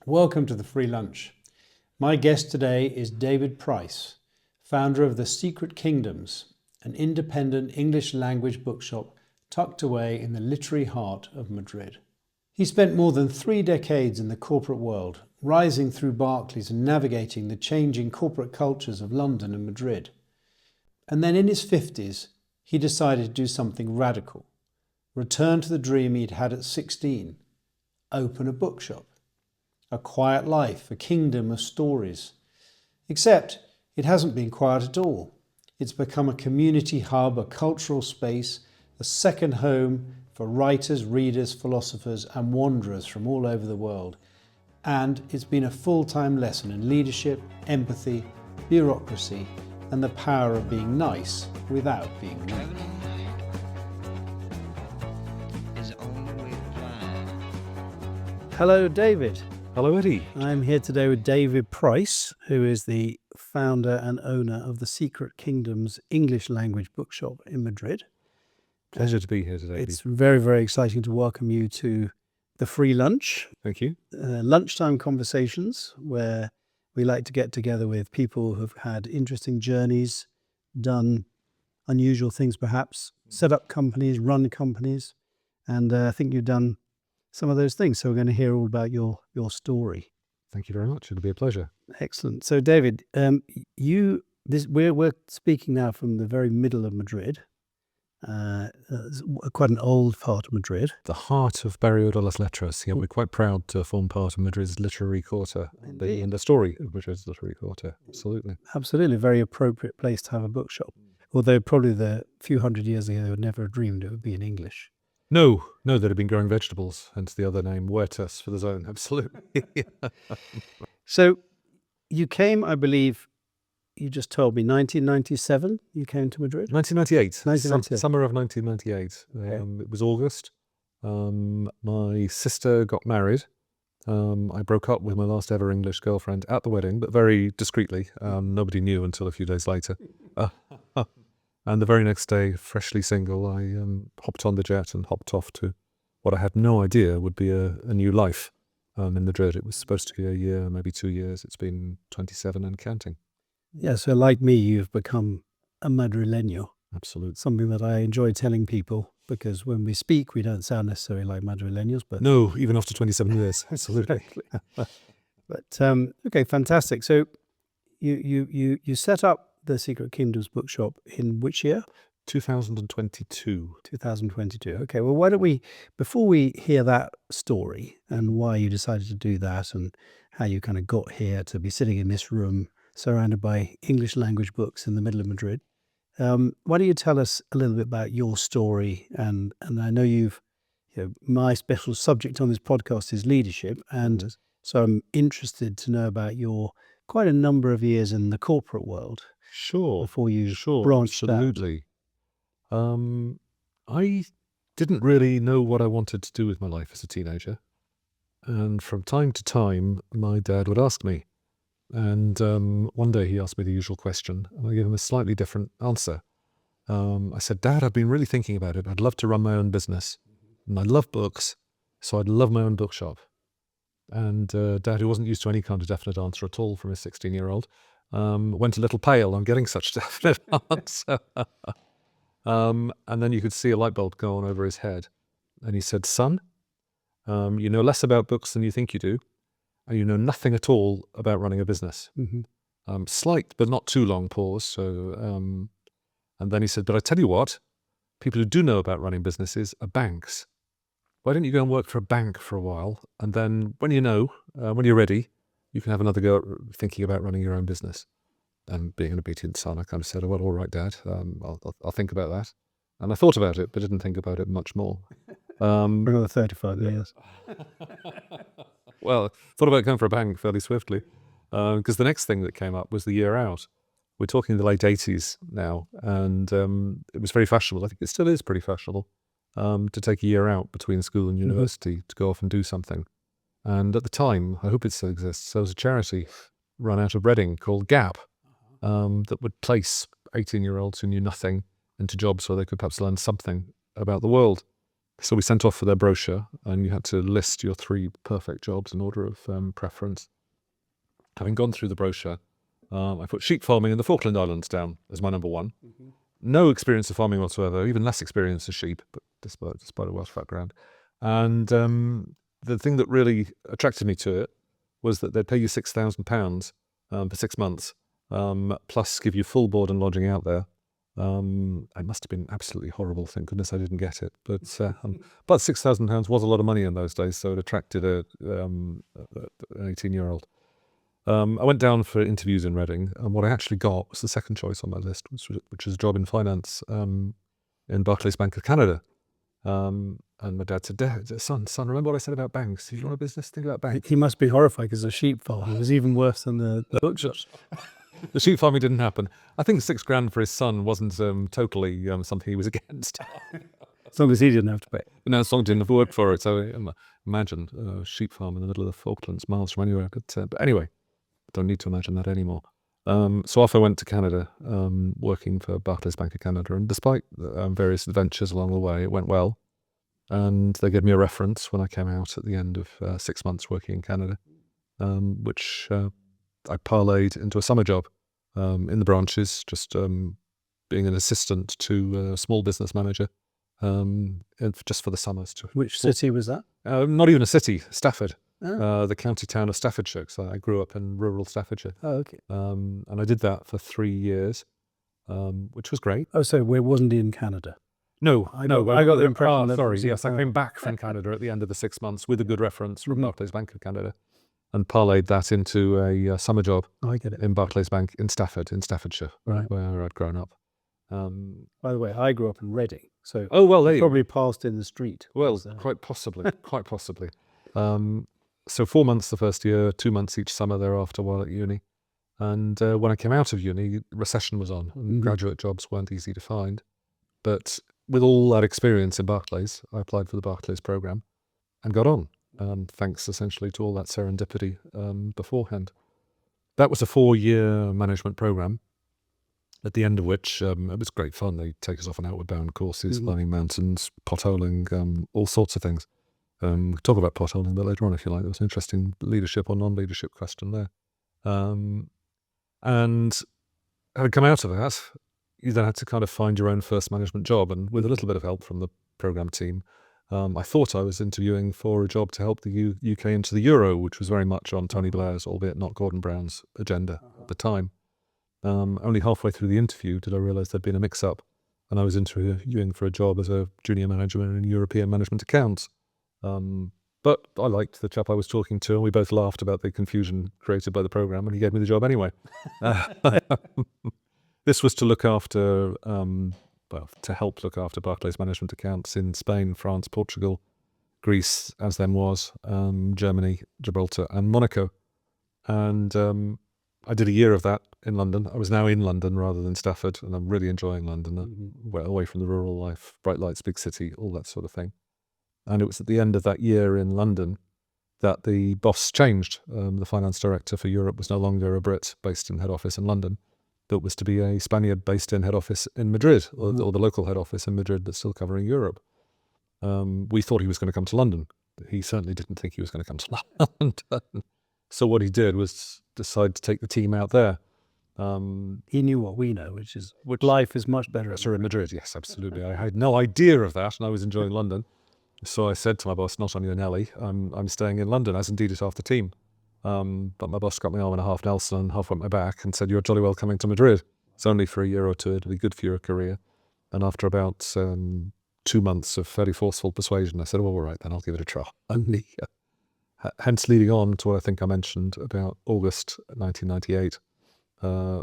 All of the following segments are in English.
Welcome to the Free Lunch. My guest today is David Price, founder of The Secret Kingdoms, an independent English language bookshop tucked away in the literary heart of Madrid. He spent more than 3 decades in the corporate world, rising through Barclays and navigating the changing corporate cultures of London and Madrid. And then in his 50s, he decided to do something radical, return to the dream he'd had at 16, open a bookshop. A quiet life, a kingdom of stories. Except it hasn't been quiet at all. It's become a community hub, a cultural space, a second home for writers, readers, philosophers and wanderers from all over the world. And it's been a full-time lesson in leadership, empathy, bureaucracy and the power of being nice without being rude. Hello, David. Hello, Eddie. I'm here today with David Price, who is the founder and owner of the Secret Kingdoms English language bookshop in Madrid. Pleasure to be here today. It's very, very exciting to welcome you to the Free Lunch. Thank you. Lunchtime conversations where we like to get together with people who've had interesting journeys, done unusual things perhaps, set up companies, run companies, and I think you've done some of those things. So we're going to hear all about your story. Thank you very much. It'll be a pleasure. Excellent. So David, we're speaking now from the very middle of Madrid, quite an old part of Madrid. The heart of Barrio de las Letras. Yeah, we're quite proud to form part of Madrid's literary quarter and the story of Madrid's literary quarter. Absolutely. Absolutely. Very appropriate place to have a bookshop. Although probably the few hundred years ago, they would never have dreamed it would be in English. No, they'd have been growing vegetables, hence the other name, Huertas, for the zone. Absolutely. So you came, I believe, you just told me, 1997 you came to Madrid? 1998. Summer of 1998. It was August. My sister got married. I broke up with my last ever English girlfriend at the wedding, but very discreetly. Nobody knew until a few days later. And the very next day, freshly single, I hopped on the jet and hopped off to what I had no idea would be a new life in Madrid. It was supposed to be a year, maybe 2 years. It's been 27 and counting. Yeah, so like me, you've become a Madrileño. Absolutely. Something that I enjoy telling people, because when we speak, we don't sound necessarily like Madrileños. But no, even after 27 years. Absolutely. But okay, fantastic. So you set up the Secret Kingdoms bookshop in which year? 2022. 2022. Okay, well, why don't we, before we hear that story and why you decided to do that and how you kind of got here to be sitting in this room surrounded by English language books in the middle of Madrid, why don't you tell us a little bit about your story? And I know my special subject on this podcast is leadership, and so I'm interested to know about your quite a number of years in the corporate world. Sure. Before you branched absolutely. I didn't really know what I wanted to do with my life as a teenager. And from time to time, my dad would ask me. And one day he asked me the usual question, and I gave him a slightly different answer. I said, Dad, I've been really thinking about it. I'd love to run my own business. And I love books, so I'd love my own bookshop. And Dad, who wasn't used to any kind of definite answer at all from a 16-year-old, went a little pale on getting such a definite answer. And then you could see a light bulb go on over his head. And he said, Son, you know less about books than you think you do, and you know nothing at all about running a business. Mm-hmm. Slight but not too long pause. So, and then he said, but I tell you what, people who do know about running businesses are banks. Why don't you go and work for a bank for a while, and then when when you're ready, you can have another go at thinking about running your own business. And being an obedient son, I kind of said, well, all right, Dad, I'll think about that. And I thought about it, but didn't think about it much more. For another 35 years. Well, thought about going for a bank fairly swiftly, because the next thing that came up was the year out. We're talking the late 80s now, and it was very fashionable. I think it still is pretty fashionable to take a year out between school and university to go off and do something. And at the time, I hope it still exists, there was a charity run out of Reading called Gap that would place 18-year-olds who knew nothing into jobs where they could perhaps learn something about the world. So we sent off for their brochure, and you had to list your 3 perfect jobs in order of preference. Having gone through the brochure, I put sheep farming in the Falkland Islands down as my number 1. No experience of farming whatsoever, even less experience of sheep, but despite a Welsh background. And the thing that really attracted me to it was that they'd pay you £6,000 for 6 months, plus give you full board and lodging out there. It must have been absolutely horrible. Thank goodness I didn't get it. But £6,000 was a lot of money in those days, so it attracted an 18-year-old. I went down for interviews in Reading, and what I actually got was the second choice on my list, which is a job in finance in Barclays Bank of Canada. And my dad said, son, remember what I said about banks? If you want a business, think about banks. He must be horrified because the sheep farm was even worse than the bookshop. The sheep farming didn't happen. I think £6,000 for his son wasn't totally something he was against. As long as he didn't have to pay. No, as long as he didn't have to work for it. So imagine a sheep farm in the middle of the Falklands, miles from anywhere. But anyway, don't need to imagine that anymore. So off I went to Canada, working for Barclays Bank of Canada. And despite various adventures along the way, it went well. And they gave me a reference when I came out at the end of 6 months working in Canada, which I parlayed into a summer job in the branches, just being an assistant to a small business manager, just for the summers. Which city was that? Not even a city, Stafford. Oh. The county town of Staffordshire. So I grew up in rural Staffordshire. Oh, okay. And I did that for 3 years, which was great. Oh, so it wasn't in Canada? No, I got the impression that sorry, it was in yes, I Canada. came back from Canada at the end of the 6 months with a good reference from Barclays Bank of Canada, and parlayed that into a summer job I get it. in Barclays Bank in Staffordshire, Right. where I'd grown up. By the way, I grew up in Reading, so Oh well, there you you probably passed in the street. Well, quite possibly, quite possibly. So 4 months the first year, 2 months each summer thereafter while at uni. And when I came out of uni, recession was on, and graduate jobs weren't easy to find. But with all that experience in Barclays, I applied for the Barclays program and got on, thanks essentially to all that serendipity beforehand. That was a 4-year management program, at the end of which it was great fun. They take us off on outward bound courses, climbing mountains, potholing, all sorts of things. We'll talk about potholing a bit later on if you like. There was an interesting leadership or non-leadership question there. And having come out of that, you then had to kind of find your own first management job. And with a little bit of help from the program team, I thought I was interviewing for a job to help the UK into the Euro, which was very much on Tony Blair's, albeit not Gordon Brown's, agenda at the time. Only halfway through the interview did I realise there'd been a mix-up, and I was interviewing for a job as a junior manager in European management accounts. But I liked the chap I was talking to, and we both laughed about the confusion created by the program, and he gave me the job anyway. This was to look after, to help look after Barclays management accounts in Spain, France, Portugal, Greece, as then was, Germany, Gibraltar, and Monaco. And I did a year of that in London. I was now in London rather than Stafford, and I'm really enjoying London, away from the rural life, bright lights, big city, all that sort of thing. And it was at the end of that year in London that the boss changed. The finance director for Europe was no longer a Brit based in head office in London. That was to be a Spaniard based in head office in Madrid, or the local head office in Madrid that's still covering Europe. We thought he was going to come to London. He certainly didn't think he was going to come to London. So what he did was decide to take the team out there. He knew what we know, which life is much better in Madrid. Yes, absolutely. I had no idea of that, and I was enjoying London. So I said to my boss, not on you, Nelly, I'm staying in London, as indeed is half the team. But my boss got me arm and a half Nelson and half went my back and said, you're jolly well coming to Madrid. It's only for a year or two. It'll be good for your career. And after about 2 months of fairly forceful persuasion, I said, well, all right, then I'll give it a try. Only, hence leading on to what I think I mentioned about August 1998.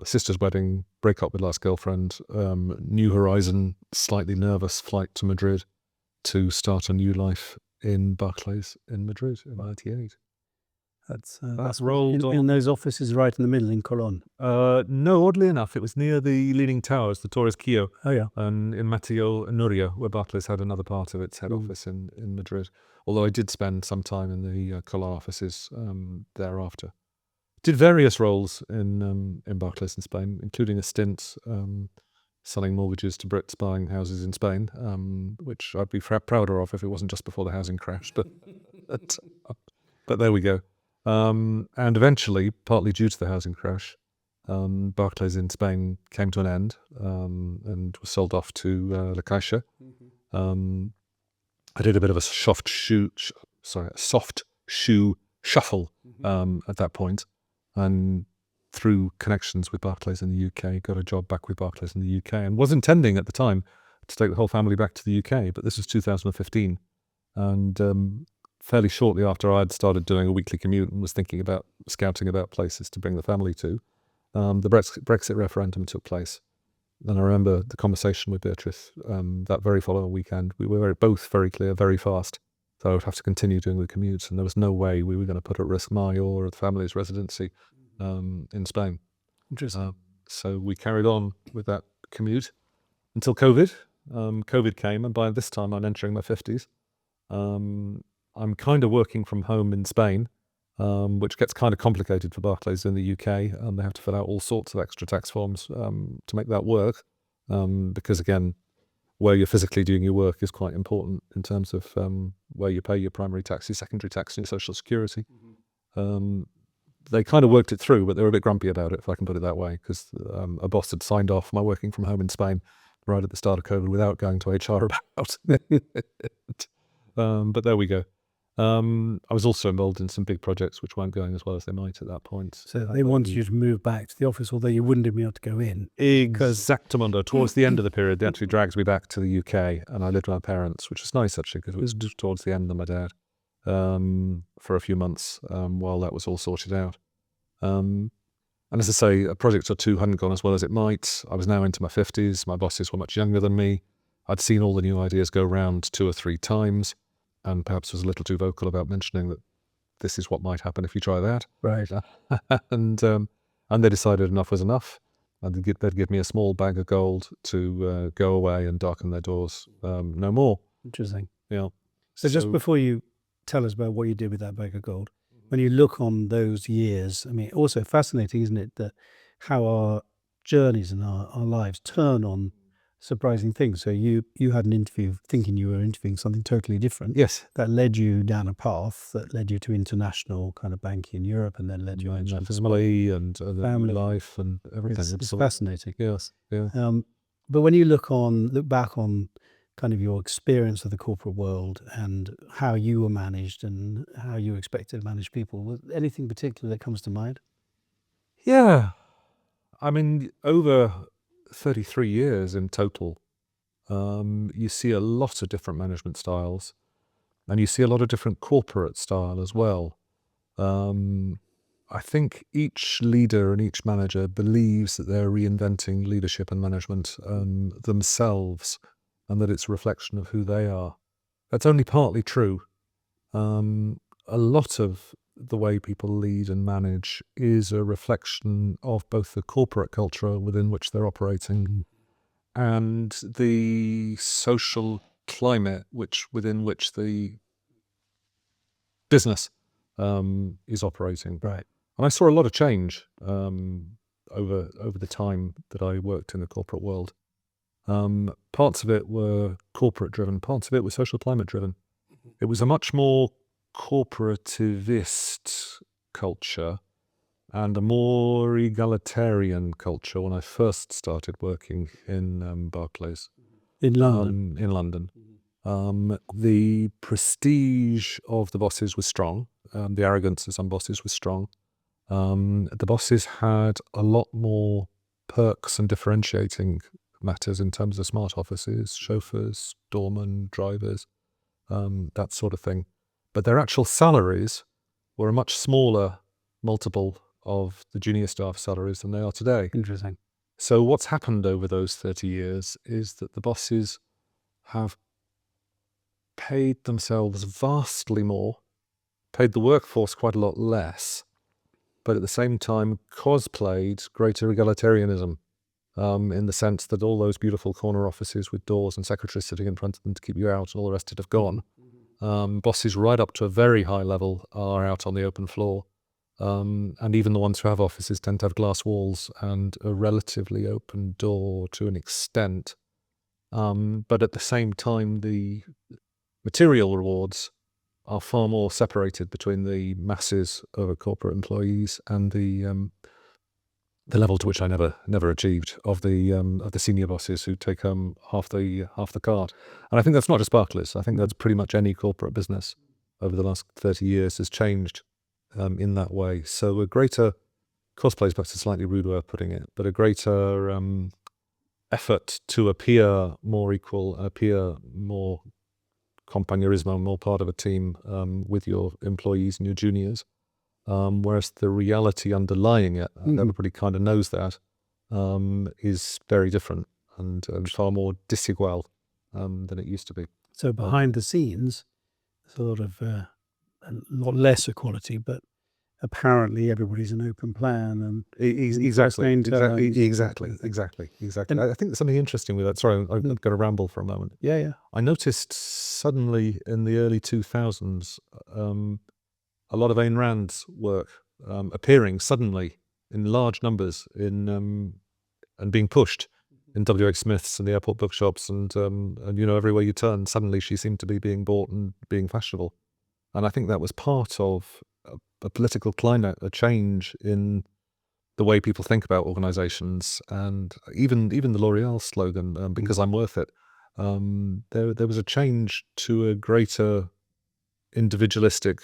Sister's wedding, break up with last girlfriend, new horizon, slightly nervous flight to Madrid to start a new life in Barclays in Madrid in 98. That's rolled in those offices right in the middle in Colón. No, oddly enough, it was near the Leaning Towers, the Torres Quillo. Oh, yeah. And in Mateo Nuria, where Barclays had another part of its head office in Madrid. Although I did spend some time in the Colón offices thereafter. Did various roles in Barclays in Spain, including a stint selling mortgages to Brits buying houses in Spain, which I'd be prouder of if it wasn't just before the housing crash. But there we go. And eventually, partly due to the housing crash, Barclays in Spain came to an end and was sold off to La Caixa. I did a bit of a soft shoe shuffle at that point, and through connections with Barclays in the UK, got a job back with Barclays in the UK, and was intending at the time to take the whole family back to the UK. But this was 2015, and fairly shortly after I had started doing a weekly commute and was thinking about scouting about places to bring the family to, the Brexit referendum took place. And I remember the conversation with Beatrice that very following weekend. We were both very clear, very fast, that I would have to continue doing the commutes, and there was no way we were going to put at risk my or the family's residency in Spain. Interesting. So we carried on with that commute until COVID. COVID came, and by this time I'm entering my 50s. I'm kind of working from home in Spain, which gets kind of complicated for Barclays in the UK, and they have to fill out all sorts of extra tax forms to make that work, because again, where you're physically doing your work is quite important in terms of where you pay your primary tax, your secondary tax, and your social security. They kind of worked it through, but they were a bit grumpy about it, if I can put it that way, because a boss had signed off my working from home in Spain right at the start of COVID without going to HR about it. But there we go. I was also involved in some big projects which weren't going as well as they might at that point. So they wanted you to move back to the office, although you wouldn't have been able to go in. Exactamundo. Towards the end of the period, they actually dragged me back to the UK, and I lived with my parents, which was nice actually, because it was towards the end of my dad, for a few months while that was all sorted out. And as I say, a project or two hadn't gone as well as it might. I was now into my 50s. My bosses were much younger than me. I'd seen all the new ideas go round 2 or 3 times, and perhaps was a little too vocal about mentioning that this is what might happen if you try that. Right. And they decided enough was enough, and they'd give me a small bag of gold to go away and darken their doors no more. Interesting. Yeah. So just before you tell us about what you did with that bag of gold, when you look on those years, I mean, also fascinating, isn't it, that how our journeys and our lives turn on surprising things. So you had an interview thinking you were interviewing something totally different. Yes. That led you down a path that led you to international kind of banking in Europe, and then led you into family and family life and everything. It's fascinating. Yes. Yeah. But when you look back on kind of your experience of the corporate world and how you were managed and how you were expected to manage people, was anything particular that comes to mind? Yeah. I mean, over 33 years in total, you see a lot of different management styles, and you see a lot of different corporate style as well. I think each leader and each manager believes that they're reinventing leadership and management themselves, and that it's a reflection of who they are. That's only partly true. A lot of the way people lead and manage is a reflection of both the corporate culture within which they're operating and the social climate within which the business is operating. Right. And I saw a lot of change over the time that I worked in the corporate world. Parts of it were corporate driven, parts of it were social climate driven. It was a much more corporativist culture and a more egalitarian culture when I first started working in Barclays. In London? In London. The prestige of the bosses was strong. The arrogance of some bosses was strong. The bosses had a lot more perks and differentiating matters in terms of smart offices, chauffeurs, doormen, drivers, that sort of thing. But their actual salaries were a much smaller multiple of the junior staff salaries than they are today. Interesting. So what's happened over those 30 years is that the bosses have paid themselves vastly more, paid the workforce quite a lot less, but at the same time cosplayed greater egalitarianism, in the sense that all those beautiful corner offices with doors and secretaries sitting in front of them to keep you out and all the rest of it have gone. Bosses right up to a very high level are out on the open floor, And even the ones who have offices tend to have glass walls and a relatively open door to an extent. But at the same time, the material rewards are far more separated between the masses of corporate employees and the level to which I never achieved of the senior bosses who take home half the cart. And I think that's not just Barclays. I think that's pretty much any corporate business over the last 30 years has changed in that way. So a greater, cosplay is perhaps a slightly rude way of putting it, but a greater effort to appear more equal, appear more compagnerismo, more part of a team with your employees and your juniors. Whereas the reality underlying it, and everybody kind of knows that, is very different and far more disigual than it used to be. So behind the scenes, there's a lot less equality, but apparently everybody's an open plan and Exactly. And I think there's something interesting with that. Sorry, I've got to ramble for a moment. yeah. I noticed suddenly in the early 2000s a lot of Ayn Rand's work appearing suddenly in large numbers and being pushed in W.H. Smith's and the airport bookshops and everywhere you turn, suddenly she seemed to be being bought and being fashionable. And I think that was part of a political climate, a change in the way people think about organizations, and even the L'Oreal slogan, because I'm worth it. There was a change to a greater individualistic,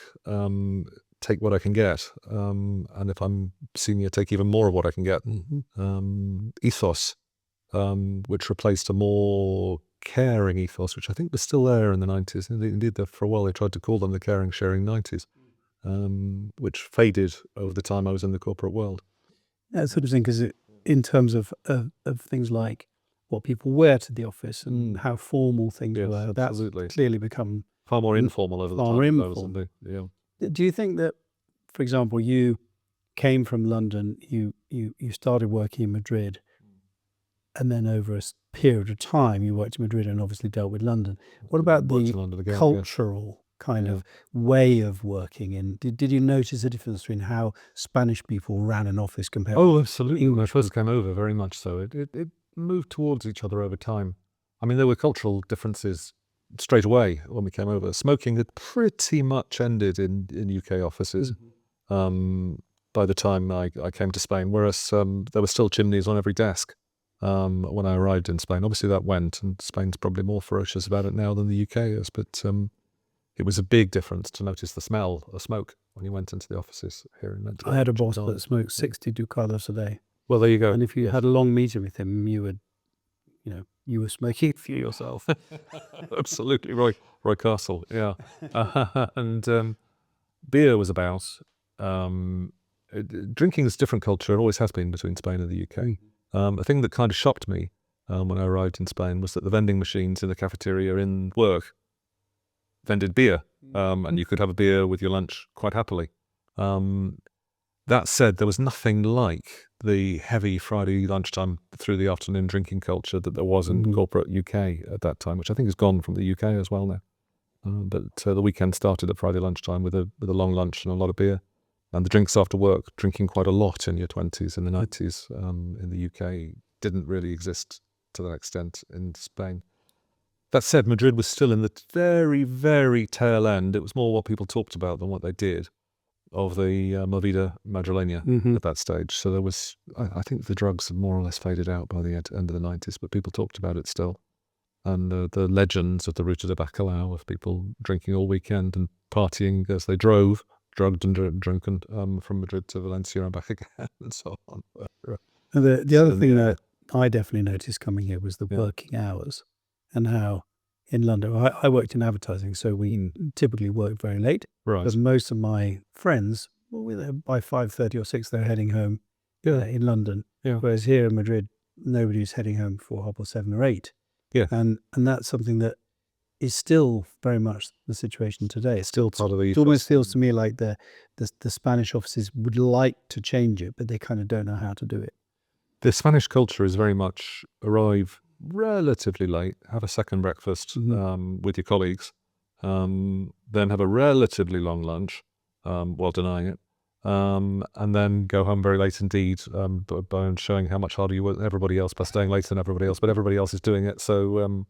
take what I can get, and if I'm senior, take even more of what I can get, ethos, which replaced a more caring ethos, which I think was still there in the 90s. Indeed, for a while they tried to call them the caring, sharing 90s, which faded over the time I was in the corporate world. That's interesting because in terms of things like what people wear to the office and how formal things were, that's clearly become far more informal over the time. Far more informal. Do you think that, for example, you came from London, you started working in Madrid, and then over a period of time you worked in Madrid and obviously dealt with London. What about the cultural kind of way of working? Did you notice a difference between how Spanish people ran an office compared to absolutely. When I first came over, very much so. It moved towards each other over time. I mean, there were cultural differences straight away when we came over. Smoking had pretty much ended in UK offices by the time I came to Spain, whereas there were still chimneys on every desk when I arrived in Spain. Obviously that went, and Spain's probably more ferocious about it now than the UK is, but it was a big difference to notice the smell of smoke when you went into the offices here in Madrid. I had a boss that smoked 60 ducados a day. Well, there you go. And if you had a long meeting with him, you were smoking a few yourself. Absolutely, Roy Castle, yeah. And beer was about. Drinking is a different culture. It always has been between Spain and the UK. A thing that kind of shocked me when I arrived in Spain was that the vending machines in the cafeteria in work vended beer, and you could have a beer with your lunch quite happily. That said, there was nothing like the heavy Friday lunchtime through the afternoon drinking culture that there was in corporate UK at that time, which I think has gone from the UK as well now. But the weekend started at Friday lunchtime with a long lunch and a lot of beer. And the drinks after work, drinking quite a lot in your 20s, in the 90s in the UK, didn't really exist to that extent in Spain. That said, Madrid was still in the very, very tail end. It was more what people talked about than what they did of the Movida Madrileña at that stage. So there was, I think the drugs had more or less faded out by the end of the 90s, but people talked about it still. And the legends of the Ruta de Bacalao, of people drinking all weekend and partying as they drove, drugged and drunken from Madrid to Valencia and back again, and so on. And the other thing that I definitely noticed coming here was the working hours, and how in London, I worked in advertising, so we typically worked very late. Right. Because most of my friends, by 5:30 or 6, they're heading home in London. Yeah. Whereas here in Madrid, nobody's heading home before 7:30 or 8. Yeah. And that's something that is still very much the situation today. It's still part of the ethos. It almost feels to me like the Spanish offices would like to change it, but they kind of don't know how to do it. The Spanish culture is very much arrive relatively late, have a second breakfast with your colleagues, then have a relatively long lunch while denying it, and then go home very late indeed, by showing how much harder you work than everybody else by staying later than everybody else, but everybody else is doing it. So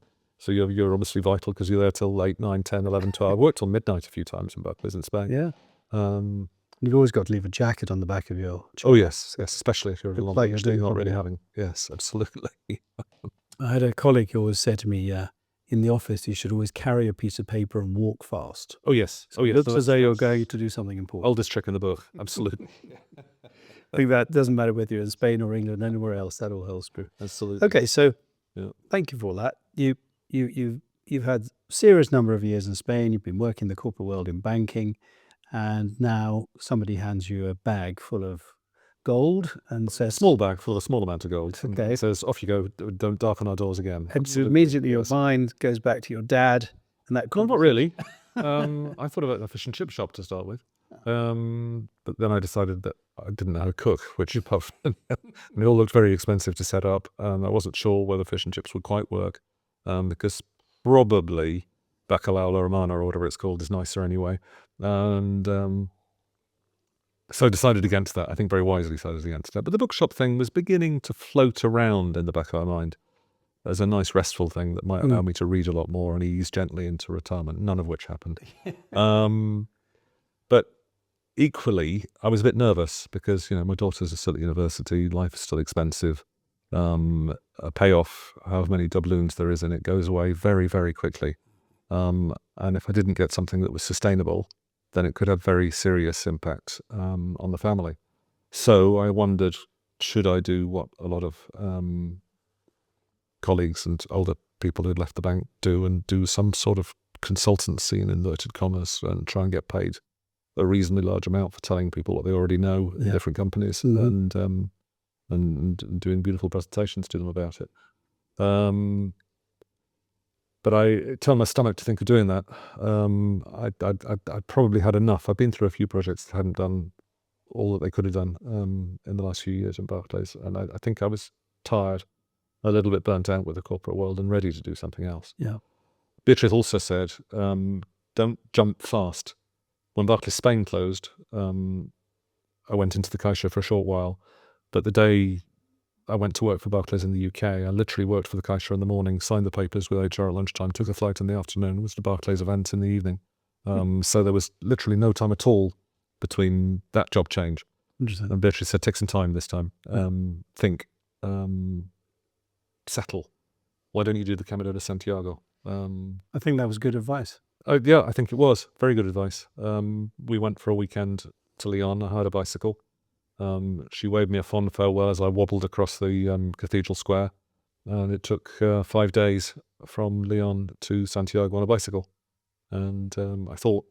you're obviously vital because you're there till 8, 9, 10, 11, 12. I've worked till midnight a few times in Barclays in Spain. Yeah. Um, You've always got to leave a jacket on the back of your chair. oh yes, especially if you're at a long Like beach you're that you're doing not really probably. having. Yes, absolutely. I had a colleague who always said to me, in the office, you should always carry a piece of paper and walk fast. Oh yes, So it looks as though you're going to do something important. Oldest trick in the book, absolutely. I think that doesn't matter whether you're in Spain or England, anywhere else, that all holds true. Absolutely. Okay, so Yeah. thank you for all that. You've had a serious number of years in Spain. You've been working in the corporate world in banking, and now somebody hands you a bag full of gold and A says, small bag full of a small amount of gold. And Okay. says, off you go, don't darken our doors again. and so Absolutely, immediately your yes. mind goes back to your dad, and that No, not really. I thought about a fish and chip shop to start with. But then I decided that I didn't know how to cook, which and it all looked very expensive to set up. I wasn't sure whether fish and chips would quite work, because probably bacalao la romana or whatever it's called is nicer anyway. And so I decided against that. I think very wisely decided against that. But the bookshop thing was beginning to float around in the back of my mind as a nice restful thing that might allow me to read a lot more and ease gently into retirement, none of which happened. But equally, I was a bit nervous because, my daughters are still at university, life is still expensive. A payoff, however many doubloons there is in it, goes away very, very quickly. And if I didn't get something that was sustainable, then it could have very serious impact on the family. So I wondered, should I do what a lot of colleagues and older people who'd left the bank do, and do some sort of consultancy in inverted commas and try and get paid a reasonably large amount for telling people what they already know in different companies, and doing beautiful presentations to them about it. But I turned my stomach to think of doing that. I probably had enough. I've been through a few projects that hadn't done all that they could have done in the last few years in Barclays, and I think I was tired, a little bit burnt out with the corporate world, and ready to do something else. Yeah. Beatrice also said, don't jump fast. When Barclays Spain closed, I went into the Caixa for a short while, but the day I went to work for Barclays in the UK, I literally worked for the Caixa in the morning, signed the papers with HR at lunchtime, took a flight in the afternoon, was the Barclays event in the evening. So there was literally no time at all between that job change. Interesting. And Beatrice said, take some time this time. Think. Settle. Why don't you do the Camino de Santiago? I think that was good advice. Yeah, I think it was. Very good advice. We went for a weekend to Lyon. I hired a bicycle. She waved me a fond farewell as I wobbled across the cathedral square. And it took 5 days from Lyon to Santiago on a bicycle. And I thought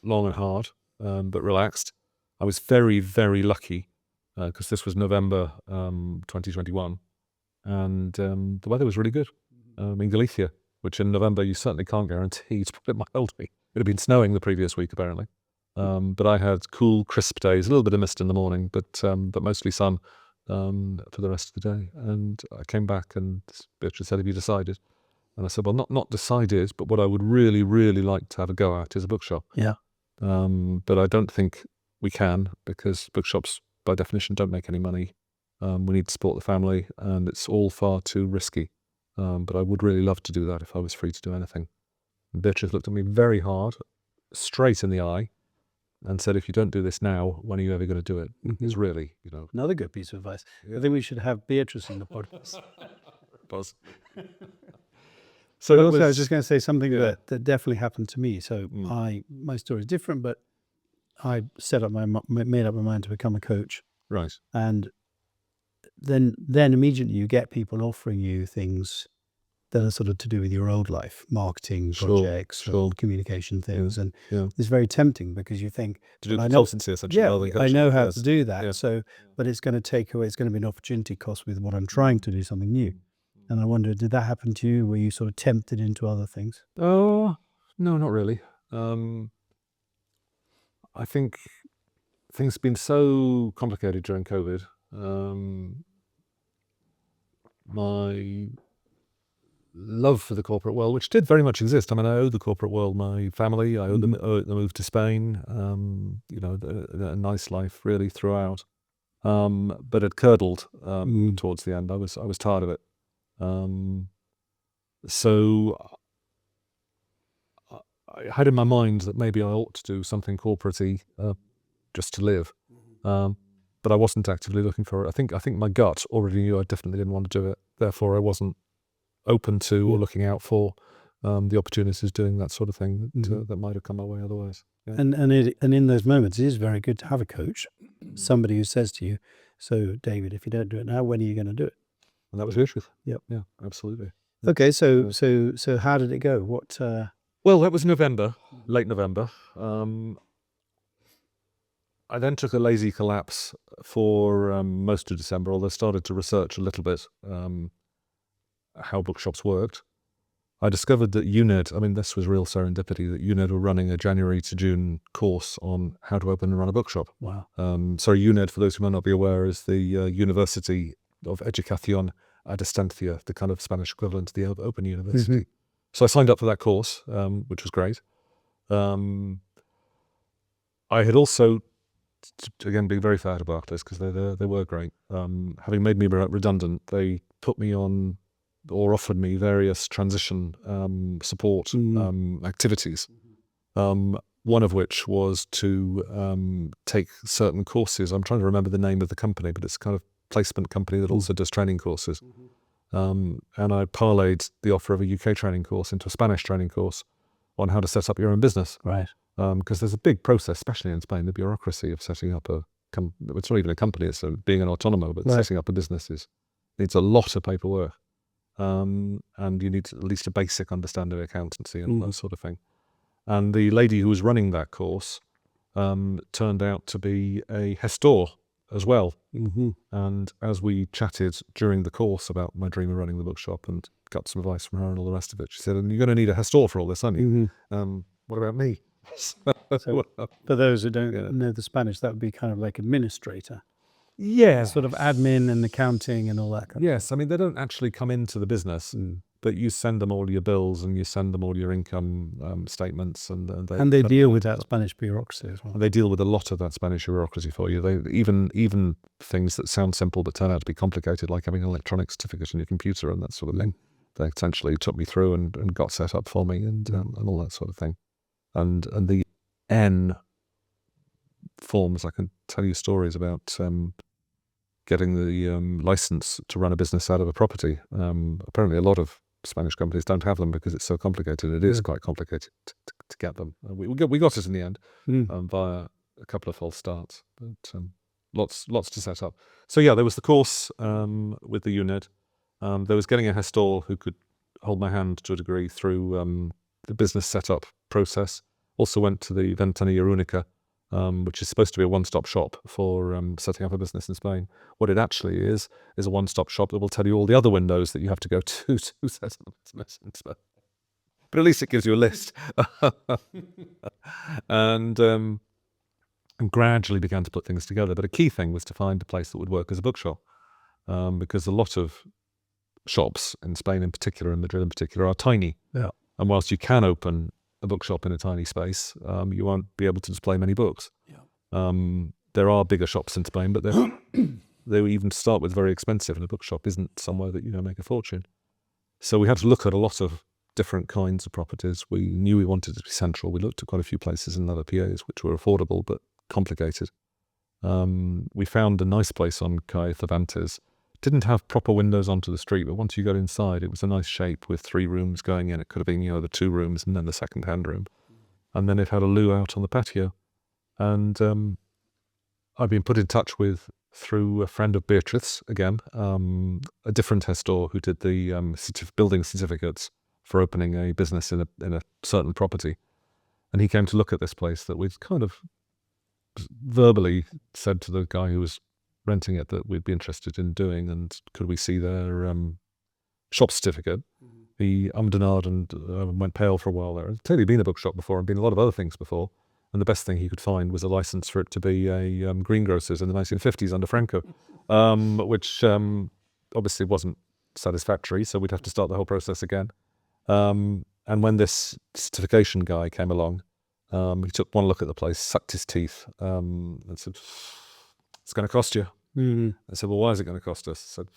long and hard, but relaxed. I was very, very lucky because this was November 2021. And the weather was really good. In Galicia, which in November you certainly can't guarantee to put it mildly. It had been snowing the previous week, apparently. But I had cool, crisp days, a little bit of mist in the morning, but mostly sun for the rest of the day. And I came back and Beatrice said, have you decided? And I said, well, not decided, but what I would really, really like to have a go at is a bookshop. Yeah. But I don't think we can, because bookshops, by definition, don't make any money. We need to support the family, and it's all far too risky. But I would really love to do that if I was free to do anything. And Beatrice looked at me very hard, straight in the eye, and said, if you don't do this now, when are you ever going to do it? It's really, Another good piece of advice. I think we should have Beatrice in the podcast. Buzz. So that also, I was just going to say something yeah. that definitely happened to me. So my story is different, but I made up my mind to become a coach, Right. and then immediately you get people offering you things that are sort of to do with your old life, marketing projects, or communication things, and it's very tempting because you think, To do well, I know- consultancy, essentially. rather than I coaching. know how Yes. to do that. Yeah. So, but it's going to take away. It's going to be an opportunity cost with what I'm trying to do something new. And I wonder, did that happen to you? Were you sort of tempted into other things? Oh, no, not really. I think things have been so complicated during COVID. My love for the corporate world, which did very much exist. I mean, I owed the corporate world my family. I owed them the move to Spain. A nice life really throughout. But it curdled towards the end. I was tired of it. So I had in my mind that maybe I ought to do something corporate-y just to live. But I wasn't actively looking for it. I think my gut already knew I definitely didn't want to do it. Therefore, I wasn't open to or looking out for the opportunities doing that sort of thing that might have come my way otherwise. Yeah. And in those moments, it is very good to have a coach, somebody who says to you, "So, David, if you don't do it now, when are you going to do it?" And that was the truth. Yep. Yeah, absolutely. Okay, so how did it go? What? Well, that was November, late November. I then took a lazy collapse for most of December, although I started to research a little bit how bookshops worked. I discovered that UNED, I mean, this was real serendipity, that UNED were running a January to June course on how to open and run a bookshop. Wow. UNED, for those who might not be aware, is the University of Educación a Distancia, the kind of Spanish equivalent to the Open University. So I signed up for that course, which was great. I had also, again, being very fair to Barclays, because they were great. Having made me redundant, they put me on or offered me various transition support activities. One of which was to take certain courses. I'm trying to remember the name of the company, but it's kind of placement company that also does training courses. And I parlayed the offer of a UK training course into a Spanish training course on how to set up your own business. Right. Because there's a big process, especially in Spain, the bureaucracy of setting up it's not even a company, it's being an autonomo, but setting up a business needs a lot of paperwork. And you need at least a basic understanding of accountancy and that sort of thing. And the lady who was running that course turned out to be a gestor as well. And as we chatted during the course about my dream of running the bookshop and got some advice from her and all the rest of it, she said, "And you're going to need a gestor for all this, aren't you? What about me?" So, for those who don't know the Spanish, that would be kind of like administrator. Yeah. Sort of admin and accounting and all that kind of Yes, I mean, they don't actually come into the business, but you send them all your bills and you send them all your income statements. And they deal with that Spanish bureaucracy as well. They deal with a lot of that Spanish bureaucracy for you. They even things that sound simple but turn out to be complicated, like having an electronic certificate on your computer and that sort of thing. They essentially took me through and got set up for me and all that sort of thing. And the N forms, I can tell you stories about getting the license to run a business out of a property. Apparently a lot of Spanish companies don't have them because it's so complicated. It is quite complicated to get them. We got it in the end via a couple of false starts, but lots to set up. So yeah, there was the course with the UNED. There was getting a gestor who could hold my hand to a degree through the business setup process. Also went to the Ventanilla Única, which is supposed to be a one-stop shop for setting up a business in Spain. What it actually is a one-stop shop that will tell you all the other windows that you have to go to set up a business in Spain. But at least it gives you a list. and gradually began to put things together. But a key thing was to find a place that would work as a bookshop, because a lot of shops in Spain in particular, in Madrid in particular, are tiny. Yeah. And whilst you can open a bookshop in a tiny space, you won't be able to display many books. Yeah. There are bigger shops in Spain, but they even start with very expensive, and a bookshop isn't somewhere that make a fortune. So we had to look at a lot of different kinds of properties. We knew we wanted it to be central. We looked at quite a few places in other PAs which were affordable but complicated. We found a nice place on Calle Cervantes. Didn't have proper windows onto the street, but once you got inside, it was a nice shape with 3 rooms going in. It could have been, the 2 rooms and then the second-hand room. And then it had a loo out on the patio. And I've been put in touch with, through a friend of Beatrice, again, a different gestor who did the building certificates for opening a business in a certain property. And he came to look at this place that we'd kind of verbally said to the guy who was renting it that we'd be interested in doing, and could we see their shop certificate. He ummed and ahed and went pale for a while there. I'd clearly been a bookshop before and been a lot of other things before, and the best thing he could find was a license for it to be a greengrocer's in the 1950s under Franco, which obviously wasn't satisfactory, so we'd have to start the whole process again. And when this certification guy came along, he took one look at the place, sucked his teeth, and said, "It's going to cost you." I said, "Well, why is it going to cost us?" I said,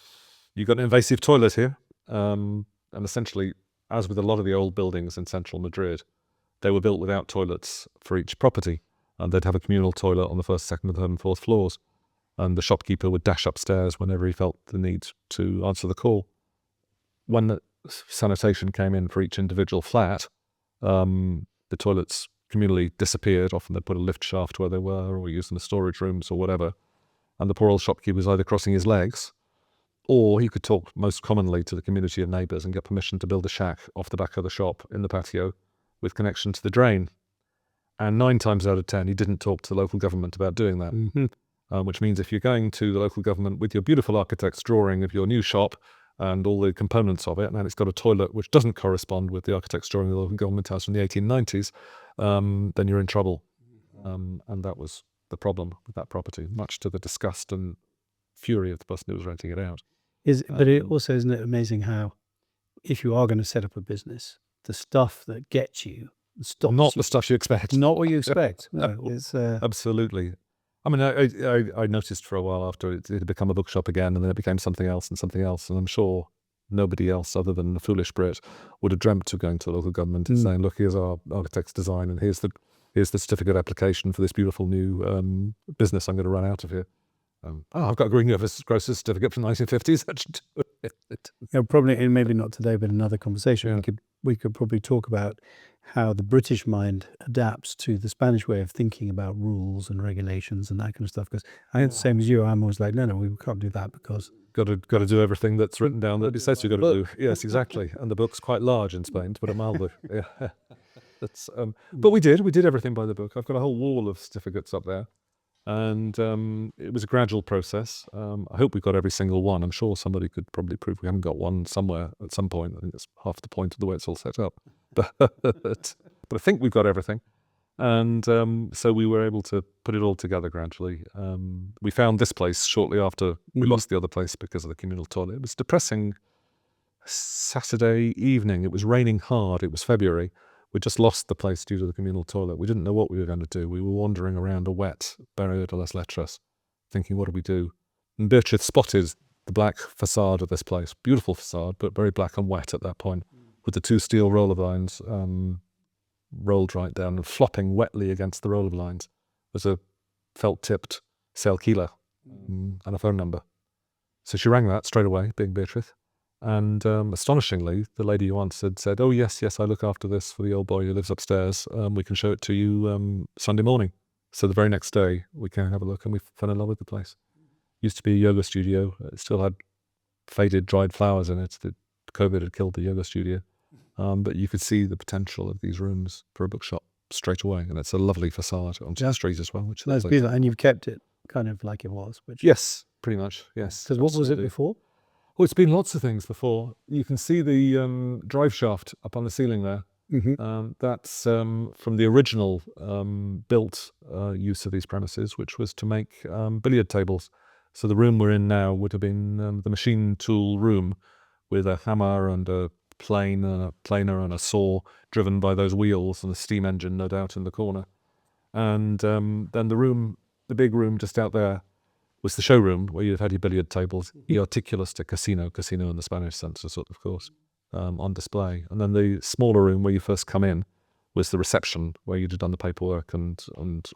"You've got an invasive toilet here." And essentially, as with a lot of the old buildings in central Madrid, they were built without toilets for each property. And they'd have a communal toilet on the first, second, third, and fourth floors. And the shopkeeper would dash upstairs whenever he felt the need to answer the call. When the sanitation came in for each individual flat, the toilets communally disappeared. Often they'd put a lift shaft where they were, or use them as storage rooms or whatever. And the poor old shopkeeper was either crossing his legs, or he could talk most commonly to the community of neighbours and get permission to build a shack off the back of the shop in the patio with connection to the drain. And 9 times out of 10, he didn't talk to the local government about doing that. Which means if you're going to the local government with your beautiful architect's drawing of your new shop and all the components of it, and it's got a toilet which doesn't correspond with the architect's drawing of the local government house from the 1890s, then you're in trouble. And that was the problem with that property, much to the disgust and fury of the person who was renting it out. But it also, isn't it amazing how, if you are going to set up a business, the stuff that gets you stops Not you. the stuff you expect. Not what you expect. No, it's Absolutely. I mean, I noticed for a while after it had become a bookshop again, and then it became something else and something else. And I'm sure nobody else other than the foolish Brit would have dreamt of going to the local government and saying, "Look, here's our architect's design, and here's the certificate application for this beautiful new business I'm going to run out of here. I've got a greengrocer's certificate from the 1950s. That should do it." probably, and maybe not today, but another conversation. We could probably talk about how the British mind adapts to the Spanish way of thinking about rules and regulations and that kind of stuff. Because I think the same as you, I'm always like, no, we can't do that because got to do everything that's written down that it says you've got to do. Yes, exactly. And the book's quite large in Spain, to put it mildly. Yeah. That's but we did everything by the book. I've got a whole wall of certificates up there, and it was a gradual process. I hope we've got every single one. I'm sure somebody could probably prove we haven't got one somewhere at some point. I think that's half the point of the way it's all set up. But I think we've got everything. And so we were able to put it all together gradually. We found this place shortly after we lost the other place because of the communal toilet. It was depressing. Saturday evening, it was raining hard. It was February. We just lost the place due to the communal toilet. We didn't know what we were going to do. We were wandering around a wet Barrio de las Letras, thinking, what do we do? And Beatrice spotted the black facade of this place. Beautiful facade, but very black and wet at that point, with the 2 steel roller blinds rolled right down and flopping wetly against the roller blinds was a felt-tipped cell keeler and a phone number. So she rang that straight away, being Beatrice. And astonishingly, the lady who answered said, "Oh, yes, I look after this for the old boy who lives upstairs. We can show it to you Sunday morning." So the very next day, we came and have a look, and we fell in love with the place. Used to be a yoga studio. It still had faded, dried flowers in it. COVID had killed the yoga studio. But you could see the potential of these rooms for a bookshop straight away. And it's a lovely facade onto the street as well. Which that's beautiful. And you've kept it kind of like it was. Yes, pretty much, yes. Because what was it before? Oh, it's been lots of things before. You can see the drive shaft up on the ceiling there. That's from the original built use of these premises, which was to make billiard tables. So the room we're in now would have been the machine tool room with a hammer and a plane and a planer and a saw driven by those wheels and a steam engine, no doubt, in the corner. And then the big room just out there, was the showroom where you'd have had your billiard tables, y articulus to casino in the Spanish sense, of course, on display. And then the smaller room where you first come in was the reception, where you'd have done the paperwork and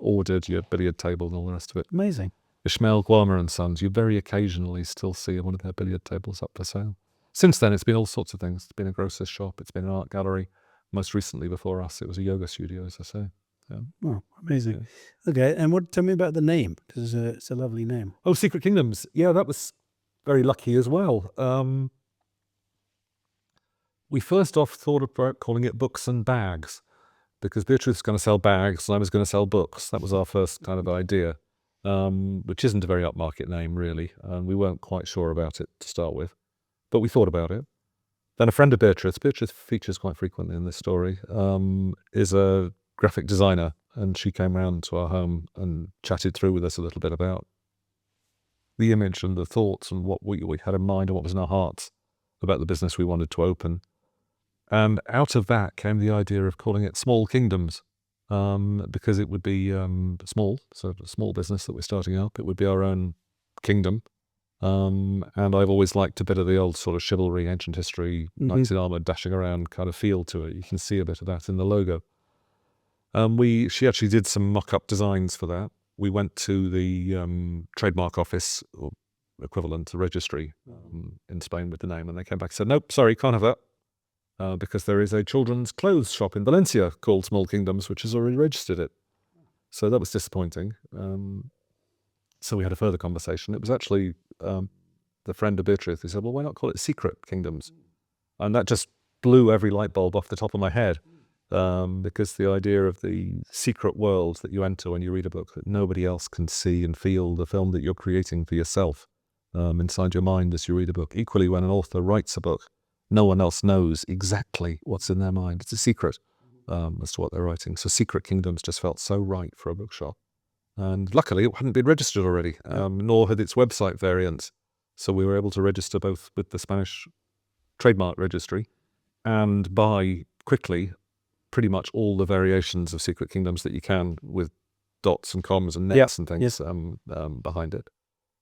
ordered your billiard table and all the rest of it. Amazing. Ishmael, Guarma and Sons, you very occasionally still see one of their billiard tables up for sale. Since then, it's been all sorts of things. It's been a grocer's shop, it's been an art gallery. Most recently, before us, it was a yoga studio, as I say. Yeah. Oh, amazing. Yeah. Okay, and tell me about the name, because it's a lovely name. Oh, Secret Kingdoms. Yeah, that was very lucky as well. We first off thought about calling it Books and Bags, because Beatrice was going to sell bags and I was going to sell books. That was our first kind of idea, which isn't a very upmarket name, really. And we weren't quite sure about it to start with, but we thought about it. Then a friend of Beatrice features quite frequently in this story, is a graphic designer, and she came round to our home and chatted through with us a little bit about the image and the thoughts and what we had in mind and what was in our hearts about the business we wanted to open. And out of that came the idea of calling it Small Kingdoms, because it would be small, so a small business that we're starting up. It would be our own kingdom. And I've always liked a bit of the old sort of chivalry, ancient history, knights in armor dashing around kind of feel to it. You can see a bit of that in the logo. She actually did some mock-up designs for that. We went to the trademark office, or equivalent to registry, in Spain with the name, and they came back and said, nope, sorry, can't have that, because there is a children's clothes shop in Valencia called Small Kingdoms, which has already registered it. So that was disappointing. So we had a further conversation. It was actually the friend of Beatrice who said, well, why not call it Secret Kingdoms? And that just blew every light bulb off the top of my head, because the idea of the secret world that you enter when you read a book that nobody else can see and feel, the film that you're creating for yourself inside your mind as you read a book. Equally, when an author writes a book, no one else knows exactly what's in their mind. It's a secret as to what they're writing. So Secret Kingdoms just felt so right for a bookshop. And luckily, it hadn't been registered already, nor had its website variant. So we were able to register both with the Spanish trademark registry and buy quickly pretty much all the variations of Secret Kingdoms that you can, with dots and commas and nets and things behind it,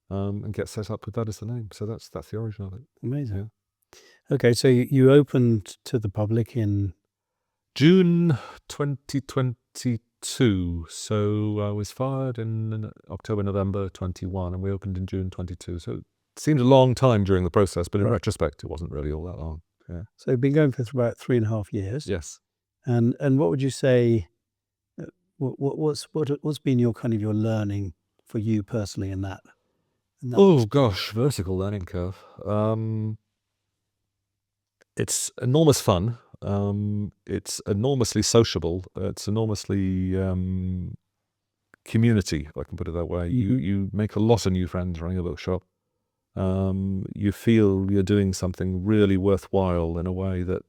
and get set up with that as the name. So that's the origin of it. Amazing. Yeah. Okay, so you opened to the public in June 2022. So I was fired in October, November 21, and we opened in June 22. So it seemed a long time during the process, but in retrospect, it wasn't really all that long. Yeah. So you've been going for about 3.5 years. Yes. And what would you say? What's been your kind of your learning for you personally in that? Oh gosh, vertical learning curve. It's enormous fun. It's enormously sociable. It's enormously community, if I can put it that way. You make a lot of new friends running a bookshop. You feel you're doing something really worthwhile in a way that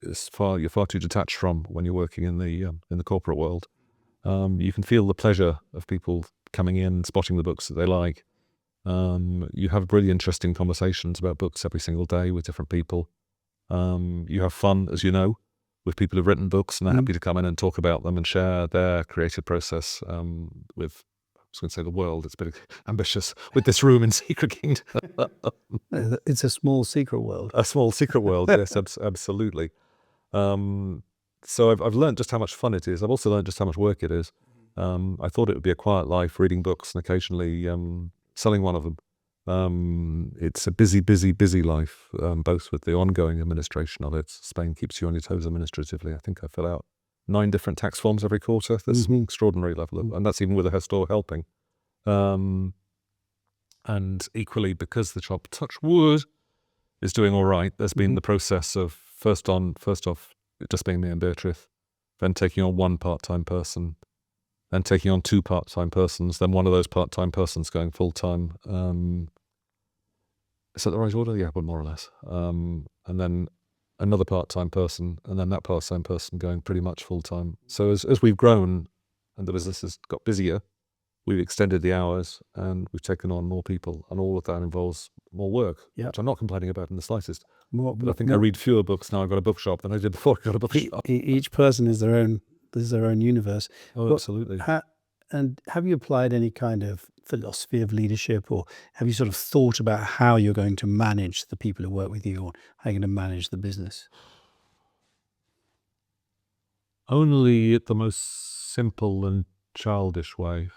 you're far too detached from when you're working in the corporate world. You can feel the pleasure of people coming in, spotting the books that they like. You have really interesting conversations about books every single day with different people. You have fun, as you know, with people who've written books, and they're happy to come in and talk about them and share their creative process with, I was going to say the world, it's a bit ambitious, with this room in Secret Kingdom. It's a small secret world. A small secret world, yes, absolutely. So I've learned just how much fun it is. I've also learned just how much work it is. I thought it would be a quiet life, reading books and occasionally selling one of them. It's a busy life, both with the ongoing administration of it. Spain keeps you on your toes administratively. I think I fill out 9 different tax forms every quarter. There's an extraordinary level of, and that's even with a store helping. And equally, because the shop, touch wood, is doing all right, there's been the process of first off, just being me and Beatrice, then taking on 1 part-time person, then taking on 2 part-time persons, then one of those part-time persons going full-time. Is that the right order? Yeah, but more or less. And then another part-time person, and then that part-time person going pretty much full-time. So as we've grown and the business has got busier, we've extended the hours and we've taken on more people, and all of that involves more work, which I'm not complaining about in the slightest. But I think I read fewer books now I've got a bookshop than I did before I got a bookshop. Each person is their own universe. Oh, absolutely. And have you applied any kind of philosophy of leadership, or have you sort of thought about how you're going to manage the people who work with you, or how you're going to manage the business? Only at the most simple and childish way.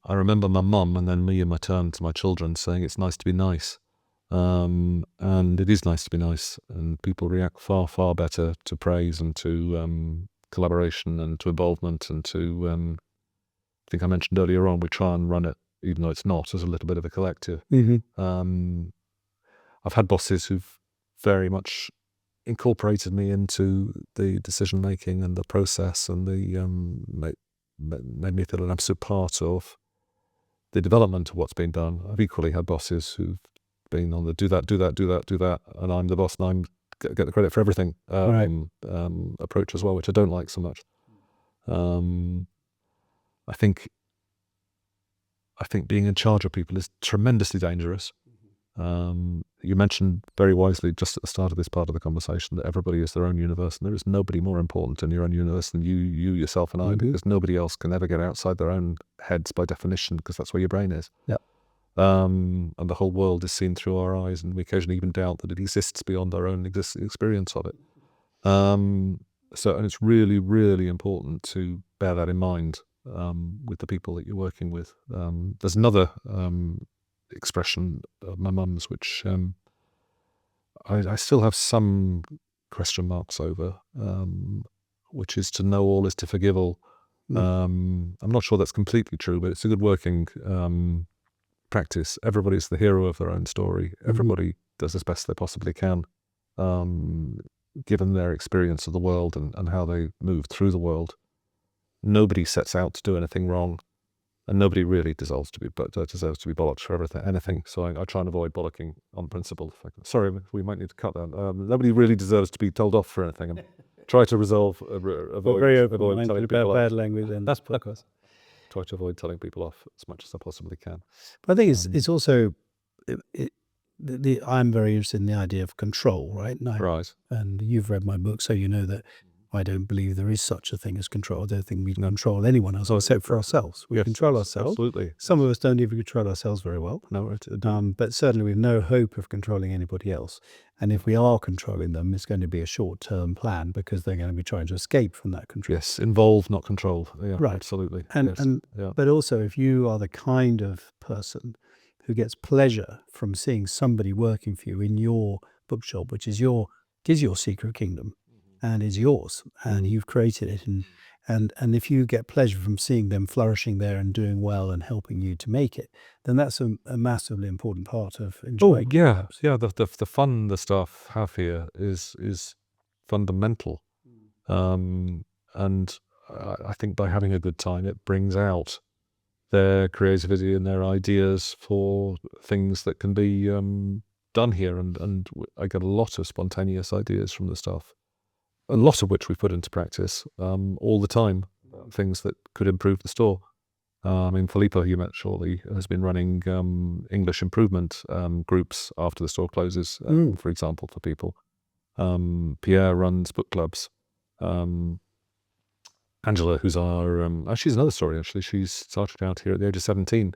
I remember my mum, and then me in my turn to my children, saying it's nice to be nice. And it is nice to be nice, and people react far better to praise and to collaboration and to involvement and to, I think I mentioned earlier on, we try and run it, even though it's not, as a little bit of a collective. I've had bosses who've very much incorporated me into the decision making and the process, and the made me feel an absolute part of the development of what's been done. I've equally had bosses who've been on the do that, and I'm the boss and I'm get the credit for everything approach as well, which I don't like so much. I think being in charge of people is tremendously dangerous. You mentioned very wisely just at the start of this part of the conversation that everybody is their own universe, and there is nobody more important in your own universe than you yourself and I, because nobody else can ever get outside their own heads by definition, because that's where your brain is. Yeah. And the whole world is seen through our eyes, and we occasionally even doubt that it exists beyond our own experience of it. And it's really, really important to bear that in mind with the people that you're working with. There's another expression of my mum's, which I still have some question marks over, which is to know all is to forgive all. I'm not sure that's completely true, but it's a good working practice. Everybody's the hero of their own story. Everybody does as best they possibly can, given their experience of the world and how they move through the world. Nobody sets out to do anything wrong, and nobody really deserves to be bollocked for anything. So I try and avoid bollocking on principle. Sorry, we might need to cut that. Nobody really deserves to be told off for anything. And try to avoid telling people bad off. language in this podcast. Try to avoid telling people off as much as I possibly can. But I think it's also I'm very interested in the idea of control, right? Right. And you've read my book, so you know that I don't believe there is such a thing as control. I don't think we can control anyone else except for ourselves. We control ourselves. Absolutely. Some of us don't even control ourselves very well. No, but certainly we have no hope of controlling anybody else. And if we are controlling them, it's going to be a short-term plan, because they're going to be trying to escape from that control. Yes, involve, not control. Yeah, right. Absolutely. But also, if you are the kind of person who gets pleasure from seeing somebody working for you in your bookshop, which is your secret kingdom, and is yours, and you've created it, and if you get pleasure from seeing them flourishing there and doing well and helping you to make it, then that's a massively important part of enjoying. Oh yeah, yeah. The fun the staff have here is fundamental, and I think by having a good time, it brings out their creativity and their ideas for things that can be done here, and I get a lot of spontaneous ideas from the staff. A lot of which we put into practice all the time, things that could improve the store. Filippo, you met shortly, has been running English improvement groups after the store closes, for example, for people. Pierre runs book clubs. Angela, who's she's another story, actually. She started out here at the age of 17.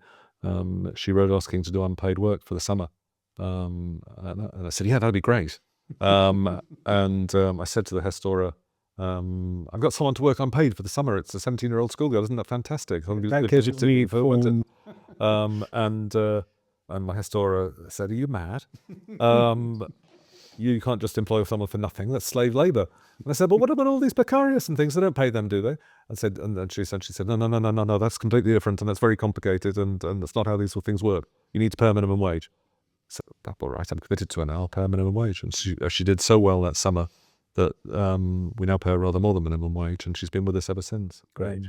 She wrote asking to do unpaid work for the summer. And I said, yeah, that'd be great. I said to the Hestora, I've got someone to work unpaid for the summer. It's a 17-year-old schoolgirl. Isn't that fantastic? That gives me form. And my Hestora said, are you mad? You can't just employ someone for nothing. That's slave labor. And I said, well, what about all these precarious and things? They don't pay them, do they? And then she said, no, that's completely different, and that's very complicated, and that's not how these things work. You need to pay a minimum wage. So, all right, I'm committed to her now. I'll pay her minimum wage. And she did so well that summer that we now pay her rather more than minimum wage, and she's been with us ever since. Great.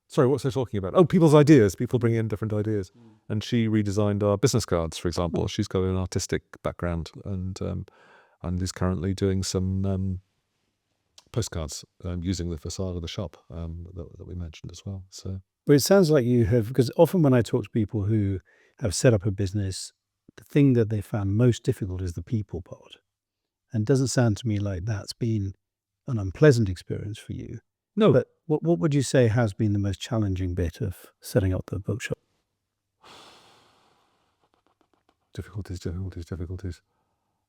Sorry, what was I talking about? Oh, people's ideas. People bring in different ideas. And she redesigned our business cards, for example. She's got an artistic background and is currently doing some postcards using the facade of the shop that we mentioned as well. So, but it sounds like you have, because often when I talk to people who have set up a business, the thing that they found most difficult is the people part. And it doesn't sound to me like that's been an unpleasant experience for you. No. But what would you say has been the most challenging bit of setting up the bookshop? Difficulties.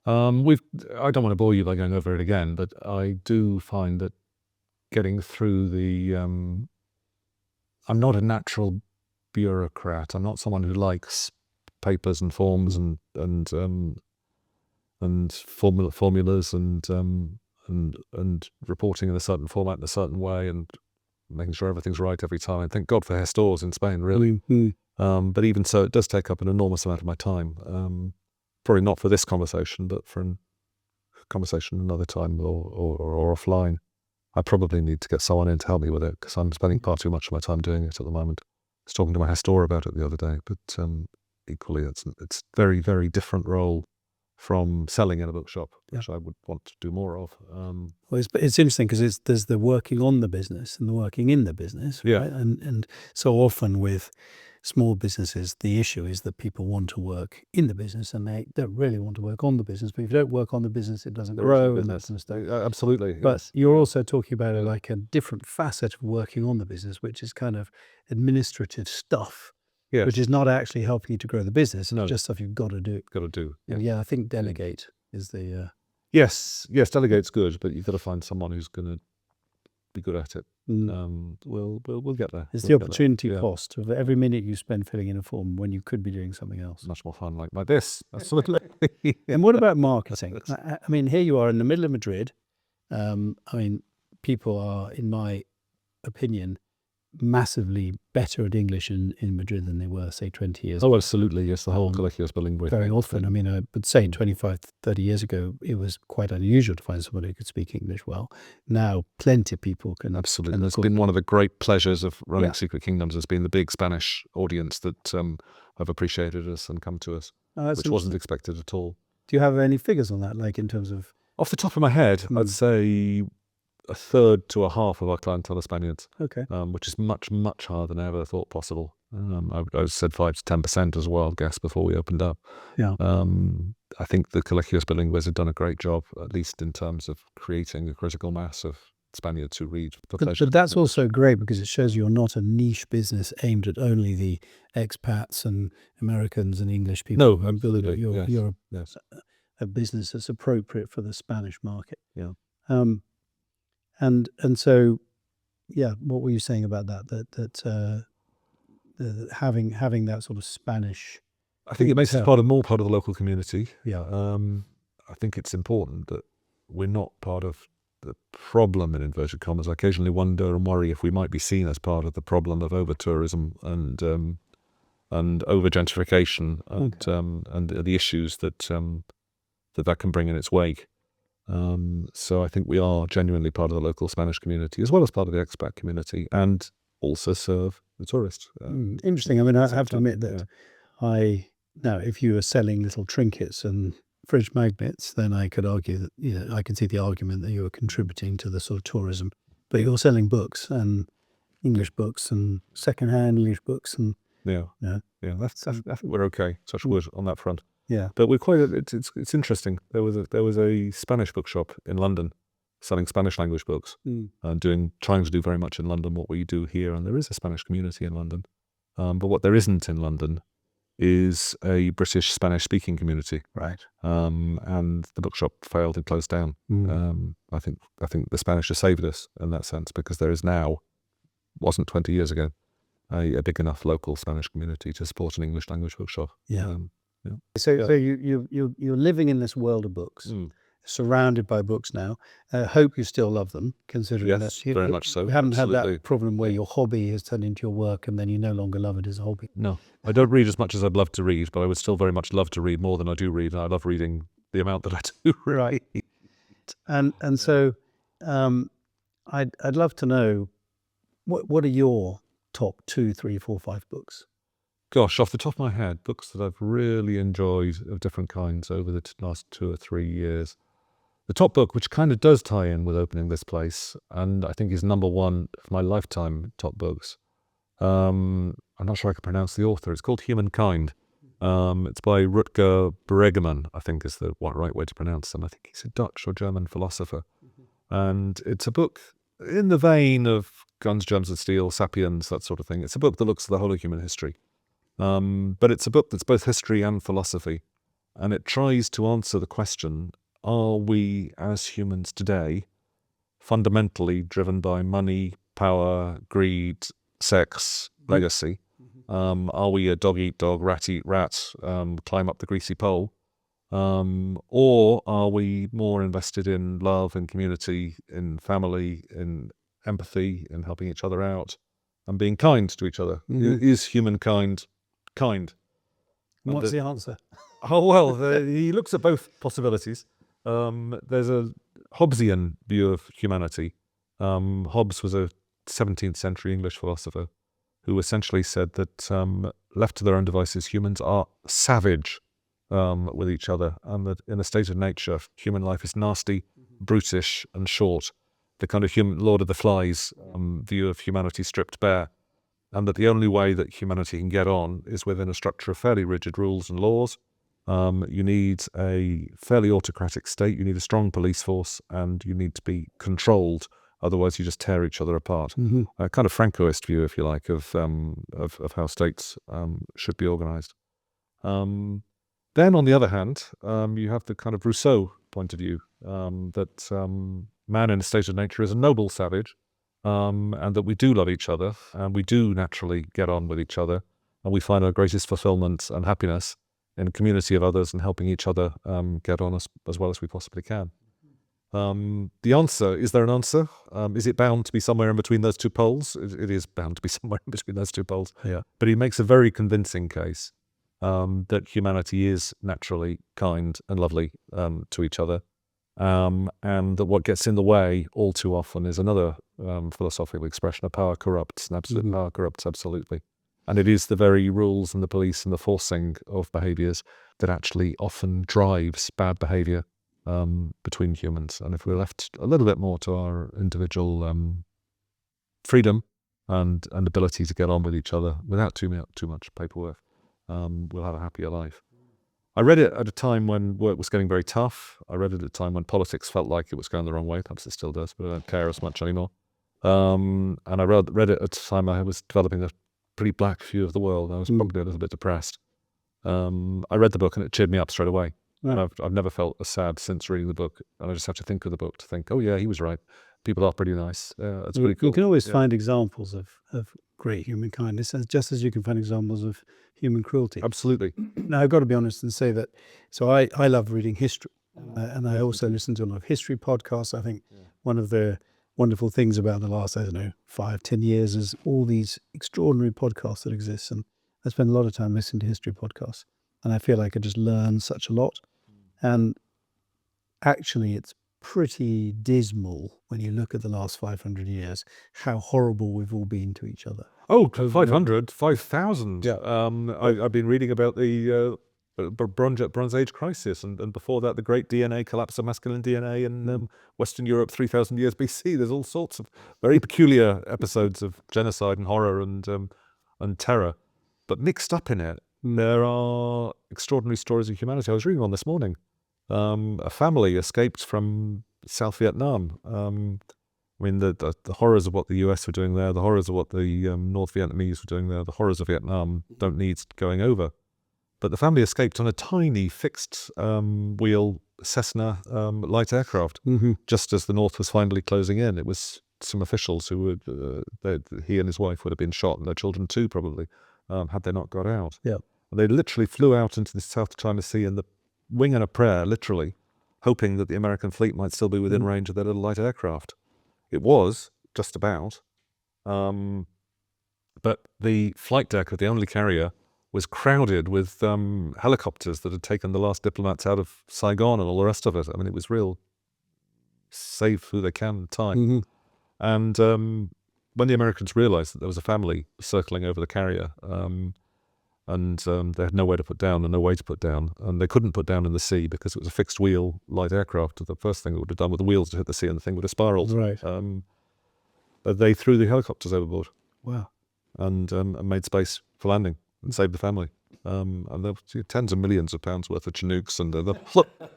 I don't want to bore you by going over it again, but I do find that getting through I'm not a natural bureaucrat. I'm not someone who likes papers and forms and formulas and reporting in a certain format in a certain way and making sure everything's right every time. And thank God for hair stores in Spain, really. But even so, it does take up an enormous amount of my time. Probably not for this conversation, but for a conversation another time or offline. I probably need to get someone in to help me with it, because I'm spending far too much of my time doing it at the moment. I was talking to my hair store about it the other day, but equally, it's very, very different role from selling in a bookshop, which I would want to do more of. Well, it's interesting because there's the working on the business and the working in the business, right? And so often with small businesses, the issue is that people want to work in the business and they don't really want to work on the business. But if you don't work on the business, it doesn't grow and that kind of stuff. Absolutely. But yes. you're also talking about like a different facet of working on the business, which is kind of administrative stuff, Yes. which is not actually helping you to grow the business. No. It's just stuff you've got to do. Got to do. And Yeah. I think delegate is the... Yes, delegate's good, but you've got to find someone who's going to be good at it. We'll get there. It's We'll the get there. opportunity Yeah. cost of every minute you spend filling in a form when you could be doing something else. Much more fun like this. Absolutely. And what about marketing? I mean, here you are in the middle of Madrid. I mean, people are, in my opinion, massively better at English in Madrid than they were, say, 20 years ago. Oh, absolutely. Yes, the whole Colegio Bilingüe. Very often. I mean, I would say 25, 30 years ago, it was quite unusual to find somebody who could speak English well. Now, plenty of people can. Absolutely. And it's been one of the great pleasures of running Yeah. Secret Kingdoms has been the big Spanish audience that have appreciated us and come to us, which wasn't expected at all. Do you have any figures on that, like in terms of... Off the top of my head, I'd say a third to a half of our clientele are Spaniards, Okay. which is much, much higher than I ever thought possible. I said 5 to 10% as well, guess, before we opened up. Yeah. I think the Colegios Bilingües have done a great job, at least in terms of creating a critical mass of Spaniards who read for pleasure. But that's also great because it shows you're not a niche business aimed at only the expats and Americans and English people. No, absolutely. You're Yes. a business that's appropriate for the Spanish market. Yeah. And so, yeah, what were you saying about that? That having that sort of Spanish... I think it makes us more part of the local community. Yeah. I think it's important that we're not part of the problem, in inverted commas. I occasionally wonder and worry if we might be seen as part of the problem of over-tourism and over-gentrification and the issues that can bring in its wake. So I think we are genuinely part of the local Spanish community as well as part of the expat community and also serve the tourist. Interesting. I mean, I have to admit that now, if you were selling little trinkets and fridge magnets, then I could argue that, I can see the argument that you were contributing to the sort of tourism. But you're selling books and English books and secondhand English books and... Yeah. I think we're okay, touch wood, on that front. Yeah. But we're quite. It's interesting. There was a Spanish bookshop in London, selling Spanish language books, and trying to do very much in London what we do here. And there is a Spanish community in London, but what there isn't in London is a British Spanish speaking community. Right. And the bookshop failed and closed down. I think the Spanish have saved us in that sense because there is now, wasn't 20 years ago, a big enough local Spanish community to support an English language bookshop. Yeah. So you're living in this world of books, surrounded by books now. Hope you still love them, considering that very much so. You haven't Absolutely. had that problem where your hobby has turned into your work and then you no longer love it as a hobby. No, I don't read as much as I'd love to read, but I would still very much love to read more than I do read. And I love reading the amount that I do read. Right. And so I'd love to know what are your top 2, 3, 4, 5 books? Gosh, off the top of my head, books that I've really enjoyed of different kinds over the last 2 or 3 years. The top book, which kind of does tie in with opening this place, and I think is number 1 of my lifetime top books. I'm not sure I can pronounce the author. It's called Humankind. It's by Rutger Bregman, I think is the right way to pronounce them. I think he's a Dutch or German philosopher. And it's a book in the vein of Guns, Germs and Steel, Sapiens, that sort of thing. It's a book that looks at the whole of human history. But it's a book that's both history and philosophy. And it tries to answer the question, are we as humans today fundamentally driven by money, power, greed, sex, legacy? Are we a dog eat dog, rat eat rat, climb up the greasy pole? Or are we more invested in love and community, in family, in empathy, in helping each other out, and being kind to each other? Is humankind kind? What's the answer? Oh, well, he looks at both possibilities. There's a Hobbesian view of humanity. Hobbes was a 17th century English philosopher who essentially said that left to their own devices, humans are savage with each other, and that in a state of nature, human life is nasty, brutish, and short. The kind of Lord of the Flies view of humanity stripped bare. and that the only way that humanity can get on is within a structure of fairly rigid rules and laws. You need a fairly autocratic state, you need a strong police force, and you need to be controlled. Otherwise, you just tear each other apart. A kind of Francoist view, if you like, of how states should be organized. Then, on the other hand, you have the kind of Rousseau point of view, that man in a state of nature is a noble savage, and that we do love each other, and we do naturally get on with each other, and we find our greatest fulfillment and happiness in a community of others and helping each other get on as well as we possibly can. The answer, is there an answer? Is it bound to be somewhere in between those two poles? It is bound to be somewhere in between those two poles. Yeah. But he makes a very convincing case that humanity is naturally kind and lovely to each other, and that what gets in the way all too often is another philosophical expression of power corrupts, and absolute power corrupts absolutely. And it is the very rules and the police and the forcing of behaviours that actually often drives bad behaviour between humans. And if we're left a little bit more to our individual freedom and ability to get on with each other without too much paperwork, we'll have a happier life. I read it at a time when work was getting very tough. I read it at a time when politics felt like it was going the wrong way. Perhaps it still does, but I don't care as much anymore. And I read it at a time I was developing a pretty black view of the world. I was probably a little bit depressed. I read the book and it cheered me up straight away. Right. And I've never felt as sad since reading the book. And I just have to think of the book to think, oh yeah, he was right. People are pretty nice. It's pretty cool. You can always find examples of great human kindness, just as you can find examples of human cruelty. Absolutely. Now, I've got to be honest and say that, so I love reading history, and I also listen to a lot of history podcasts. I think one of the wonderful things about the last, 5-10 years is all these extraordinary podcasts that exist. And I spend a lot of time listening to history podcasts, and I feel like I just learn such a lot. And actually, it's pretty dismal when you look at the last 500 years, how horrible we've all been to each other. Oh, 500, 5,000. Yeah. I've been reading about the Bronze Age crisis, and before that, the great DNA collapse of masculine DNA in Western Europe 3,000 years BC. There's all sorts of very peculiar episodes of genocide and horror and terror. But mixed up in it, there are extraordinary stories of humanity. I was reading one this morning. A family escaped from South Vietnam. I mean, the horrors of what the US were doing there, the horrors of what the North Vietnamese were doing there, the horrors of Vietnam don't need going over. But the family escaped on a tiny fixed wheel Cessna light aircraft, just as the North was finally closing in. It was some officials who would, he and his wife would have been shot, and their children too, probably, had they not got out. Yeah. They literally flew out into the South China Sea in the wing and a prayer, literally, hoping that the American fleet might still be within range of their little light aircraft. It was, just about. But the flight deck of the only carrier was crowded with helicopters that had taken the last diplomats out of Saigon and all the rest of it. I mean, it was real save who they can time. And when the Americans realized that there was a family circling over the carrier, and they had nowhere to put down and no way to put down, and they couldn't put down in the sea because it was a fixed wheel light aircraft. The first thing they would have done with the wheels to hit the sea, and the thing would have spiraled. Right. But they threw the helicopters overboard. Wow. And made space for landing and saved the family. And there were tens of millions of pounds worth of Chinooks and the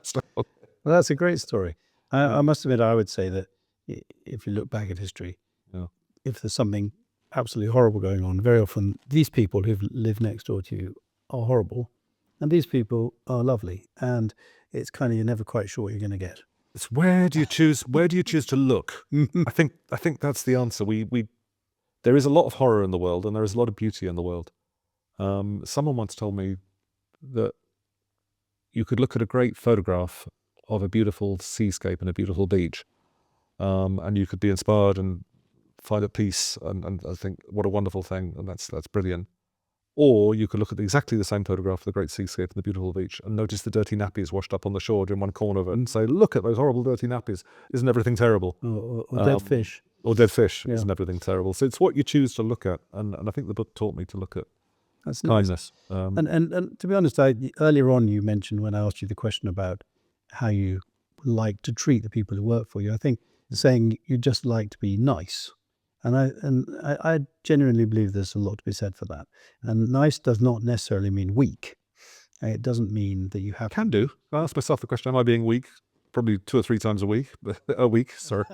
stuff. Well, that's a great story. I must admit, I would say that if you look back at history, if there's something absolutely horrible going on, very often these people who've lived next door to you are horrible, and these people are lovely, and it's kind of, you're never quite sure what you're going to get. It's where do you choose to look? I think that's the answer. There is a lot of horror in the world, and there is a lot of beauty in the world. Someone once told me that you could look at a great photograph of a beautiful seascape and a beautiful beach, and you could be inspired and find at peace, and I think, what a wonderful thing, and that's brilliant. Or you could look at exactly the same photograph of the great seascape and the beautiful beach and notice the dirty nappies washed up on the shore in one corner of it and say, look at those horrible dirty nappies. Isn't everything terrible? Or dead fish. Or dead fish. Yeah. Isn't everything terrible? So it's what you choose to look at, and I think the book taught me to look at That's kindness. Nice. And to be honest, earlier on you mentioned, when I asked you the question about how you like to treat the people who work for you, I think saying you just like to be nice, I genuinely believe there's a lot to be said for that. And nice does not necessarily mean weak. It doesn't mean that you have Can do. I ask myself the question: am I being weak? Probably 2 or 3 times a week. Sorry.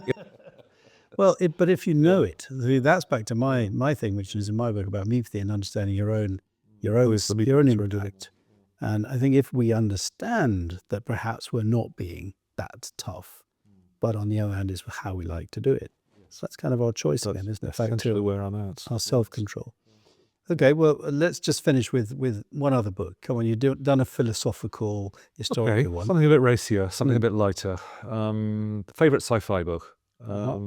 Well, but if you know it, that's back to my thing, which is in my book about empathy and understanding your own impact. And I think if we understand that perhaps we're not being that tough, but on the other hand, is how we like to do it. So that's kind of our choice again, isn't it? Back to where I'm at. our self-control. Okay, well, let's just finish with one other book. Come on, you've done a philosophical, historical one. Something a bit racier, something a bit lighter. Favorite sci-fi book. I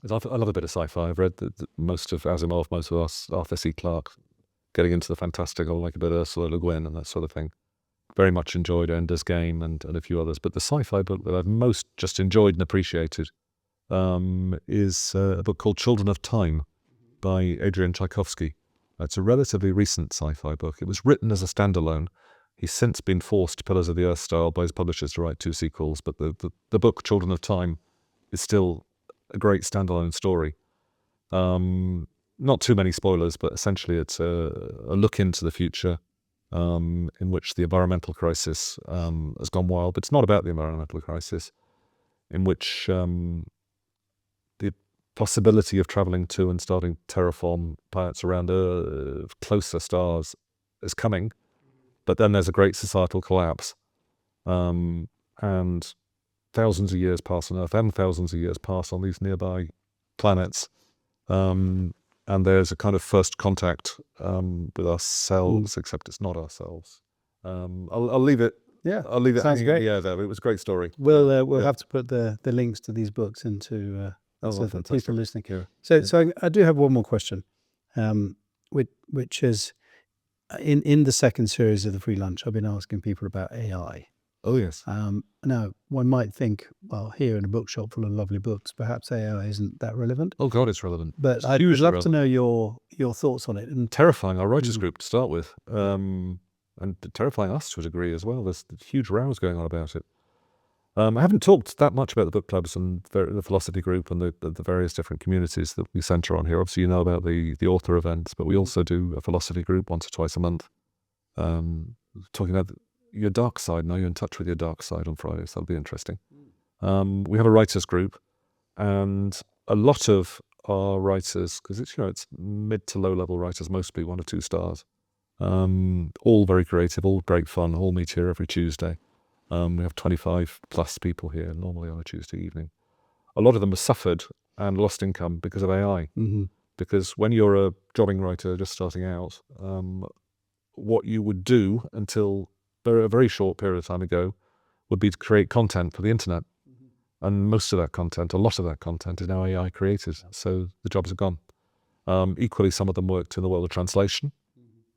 love a bit of sci-fi. I've read most of Asimov, most of Arthur C. Clarke. Getting into the fantastical, like a bit of Ursula Le Guin and that sort of thing. Very much enjoyed Ender's Game and a few others. But the sci-fi book that I've most just enjoyed and appreciated is a book called Children of Time by Adrian Tchaikovsky. It's a relatively recent sci-fi book. It was written as a standalone. He's since been forced, Pillars of the Earth style, by his publishers to write 2 sequels. But the book Children of Time is still a great standalone story. Not too many spoilers, but essentially it's a look into the future in which the environmental crisis has gone wild. But it's not about the environmental crisis, in which the possibility of traveling to and starting to terraform planets around closer stars is coming. But then there's a great societal collapse. And thousands of years pass on Earth and thousands of years pass on these nearby planets. And there's a kind of first contact with ourselves, except it's not ourselves. I'll leave it. Yeah, I'll leave it. Sounds great. Yeah, it was a great story. We'll have to put the links to these books into so that people listening. Yeah. So I do have one more question, which is in the second series of the free lunch, I've been asking people about AI. Oh yes. Now one might think, well, here in a bookshop full of lovely books, perhaps AI isn't that relevant. Oh God, it's relevant. But I'd love to know your thoughts on it. And terrifying our writers group to start with, and terrifying us to a degree as well. There's huge rows going on about it. I haven't talked that much about the book clubs and the philosophy group and the various different communities that we centre on here. Obviously, you know about the author events, but we also do a philosophy group once or twice a month, talking about your dark side. Now you're in touch with your dark side on Fridays. That'll be interesting. We have a writers group, and a lot of our writers, because it's mid to low level writers, mostly 1 or 2 stars, all very creative, all great fun, all meet here every Tuesday. We have 25 plus people here normally on a Tuesday evening. A lot of them have suffered and lost income because of AI. Mm-hmm. Because when you're a jobbing writer just starting out, what you would do until a very short period of time ago would be to create content for the internet. And most of that content, a lot of that content is now AI created. So the jobs are gone. Equally, some of them worked in the world of translation.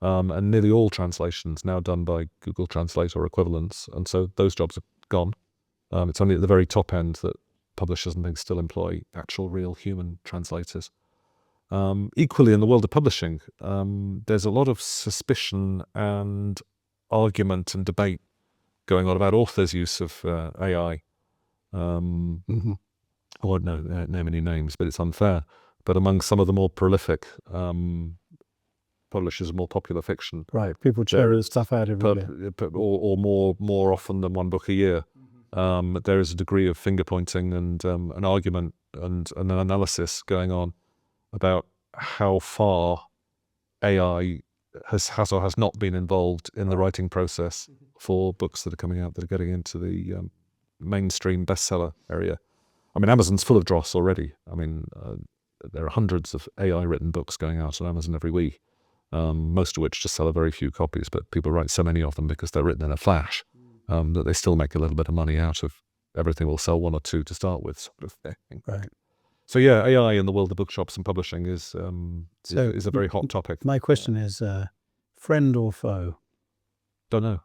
And nearly all translations now done by Google Translate or equivalents. And so those jobs are gone. It's only at the very top end that publishers and things still employ actual real human translators. Equally, in the world of publishing, there's a lot of suspicion and argument and debate going on about authors' use of AI. I won't name any names, but it's unfair. But among some of the more prolific publishers of more popular fiction, Right, people churn stuff out every day. or more often than 1 book a year, there is a degree of finger pointing and an argument and an analysis going on about how far AI has or has not been involved in the writing process for books that are coming out that are getting into the mainstream bestseller area. I mean, Amazon's full of dross already. I mean, there are hundreds of AI-written books going out on Amazon every week, most of which just sell a very few copies, but people write so many of them because they're written in a flash that they still make a little bit of money out of everything. Will sell 1 or 2 to start with, sort of thing. Right. So yeah, AI in the world of bookshops and publishing is a very hot topic. My question is, friend or foe? Don't know.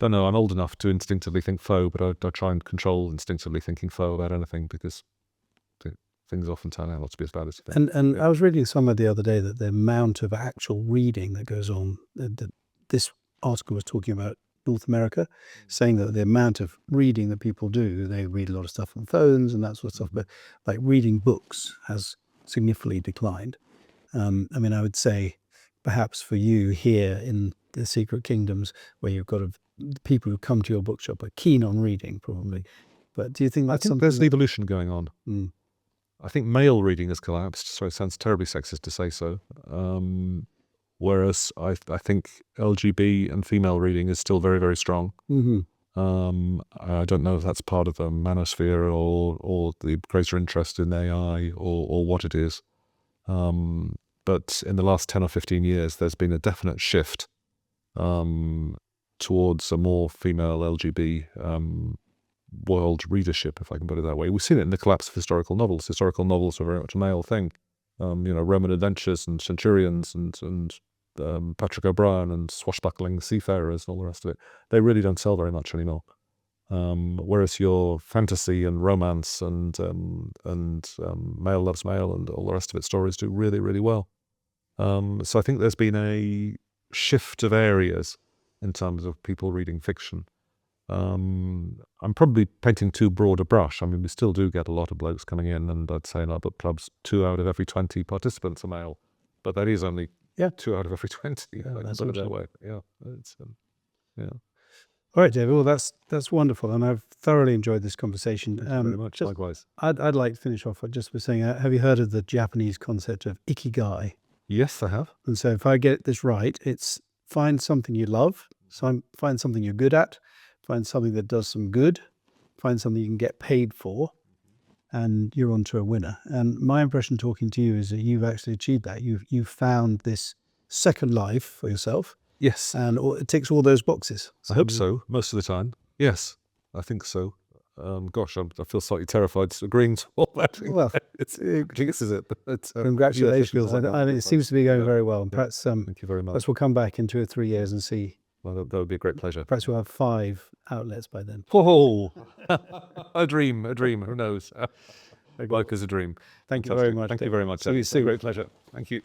I'm old enough to instinctively think foe, but I try and control instinctively thinking foe about anything because things often turn out not to be as bad as you think. And I was reading somewhere the other day that the amount of actual reading that goes on, that this article was talking about North America, saying that the amount of reading that people do, they read a lot of stuff on phones and that sort of stuff, but like reading books has significantly declined. I mean, I would say perhaps for you here in the Secret Kingdoms, where you've got people who come to your bookshop are keen on reading, probably. But do you think I that's think something there's an evolution going on. Mm. I think male reading has collapsed, so it sounds terribly sexist to say so. Whereas I think LGB and female reading is still very, very strong. Mhm. I don't know if that's part of the manosphere or the greater interest in AI or what it is. But in the last 10 or 15 years, there's been a definite shift towards a more female LGB world readership, if I can put it that way. We've seen it in the collapse of historical novels. Historical novels are very much a male thing. Roman adventures and centurions and Patrick O'Brien and swashbuckling seafarers and all the rest of it. They really don't sell very much anymore. Whereas your fantasy and romance and male loves male and all the rest of it stories do really, really well. So I think there's been a shift of areas in terms of people reading fiction. I'm probably painting too broad a brush. I mean, we still do get a lot of blokes coming in, and I'd say in our book clubs, 2 out of every 20 participants are male. But that is only 2 out of every 20. that's put it that awesome. way. Yeah, it's, yeah. All right, David. Well, that's wonderful, and I've thoroughly enjoyed this conversation. Thank you very much. Likewise. I'd like to finish off just by saying, have you heard of the Japanese concept of ikigai? Yes, I have. And so, if I get this right, it's find something you love, find something you're good at, find something that does some good, find something you can get paid for, and you're onto a winner. And my impression talking to you is that you've actually achieved that. You've found this second life for yourself. Yes. And it ticks all those boxes. I hope so, most of the time. Yes, I think so. Gosh, I feel slightly terrified agreeing to all that. Well, it's jinxes it. But, congratulations. Yes, And it seems to be going very well. And perhaps, thank you very much. perhaps we'll come back in 2 or 3 years and see. Well, that would be a great pleasure. Perhaps we'll have 5 outlets by then. Oh, a dream. Who knows? Life is a dream. Thank you very much. Thank you very much. See you It's a soon. great pleasure. Thank you.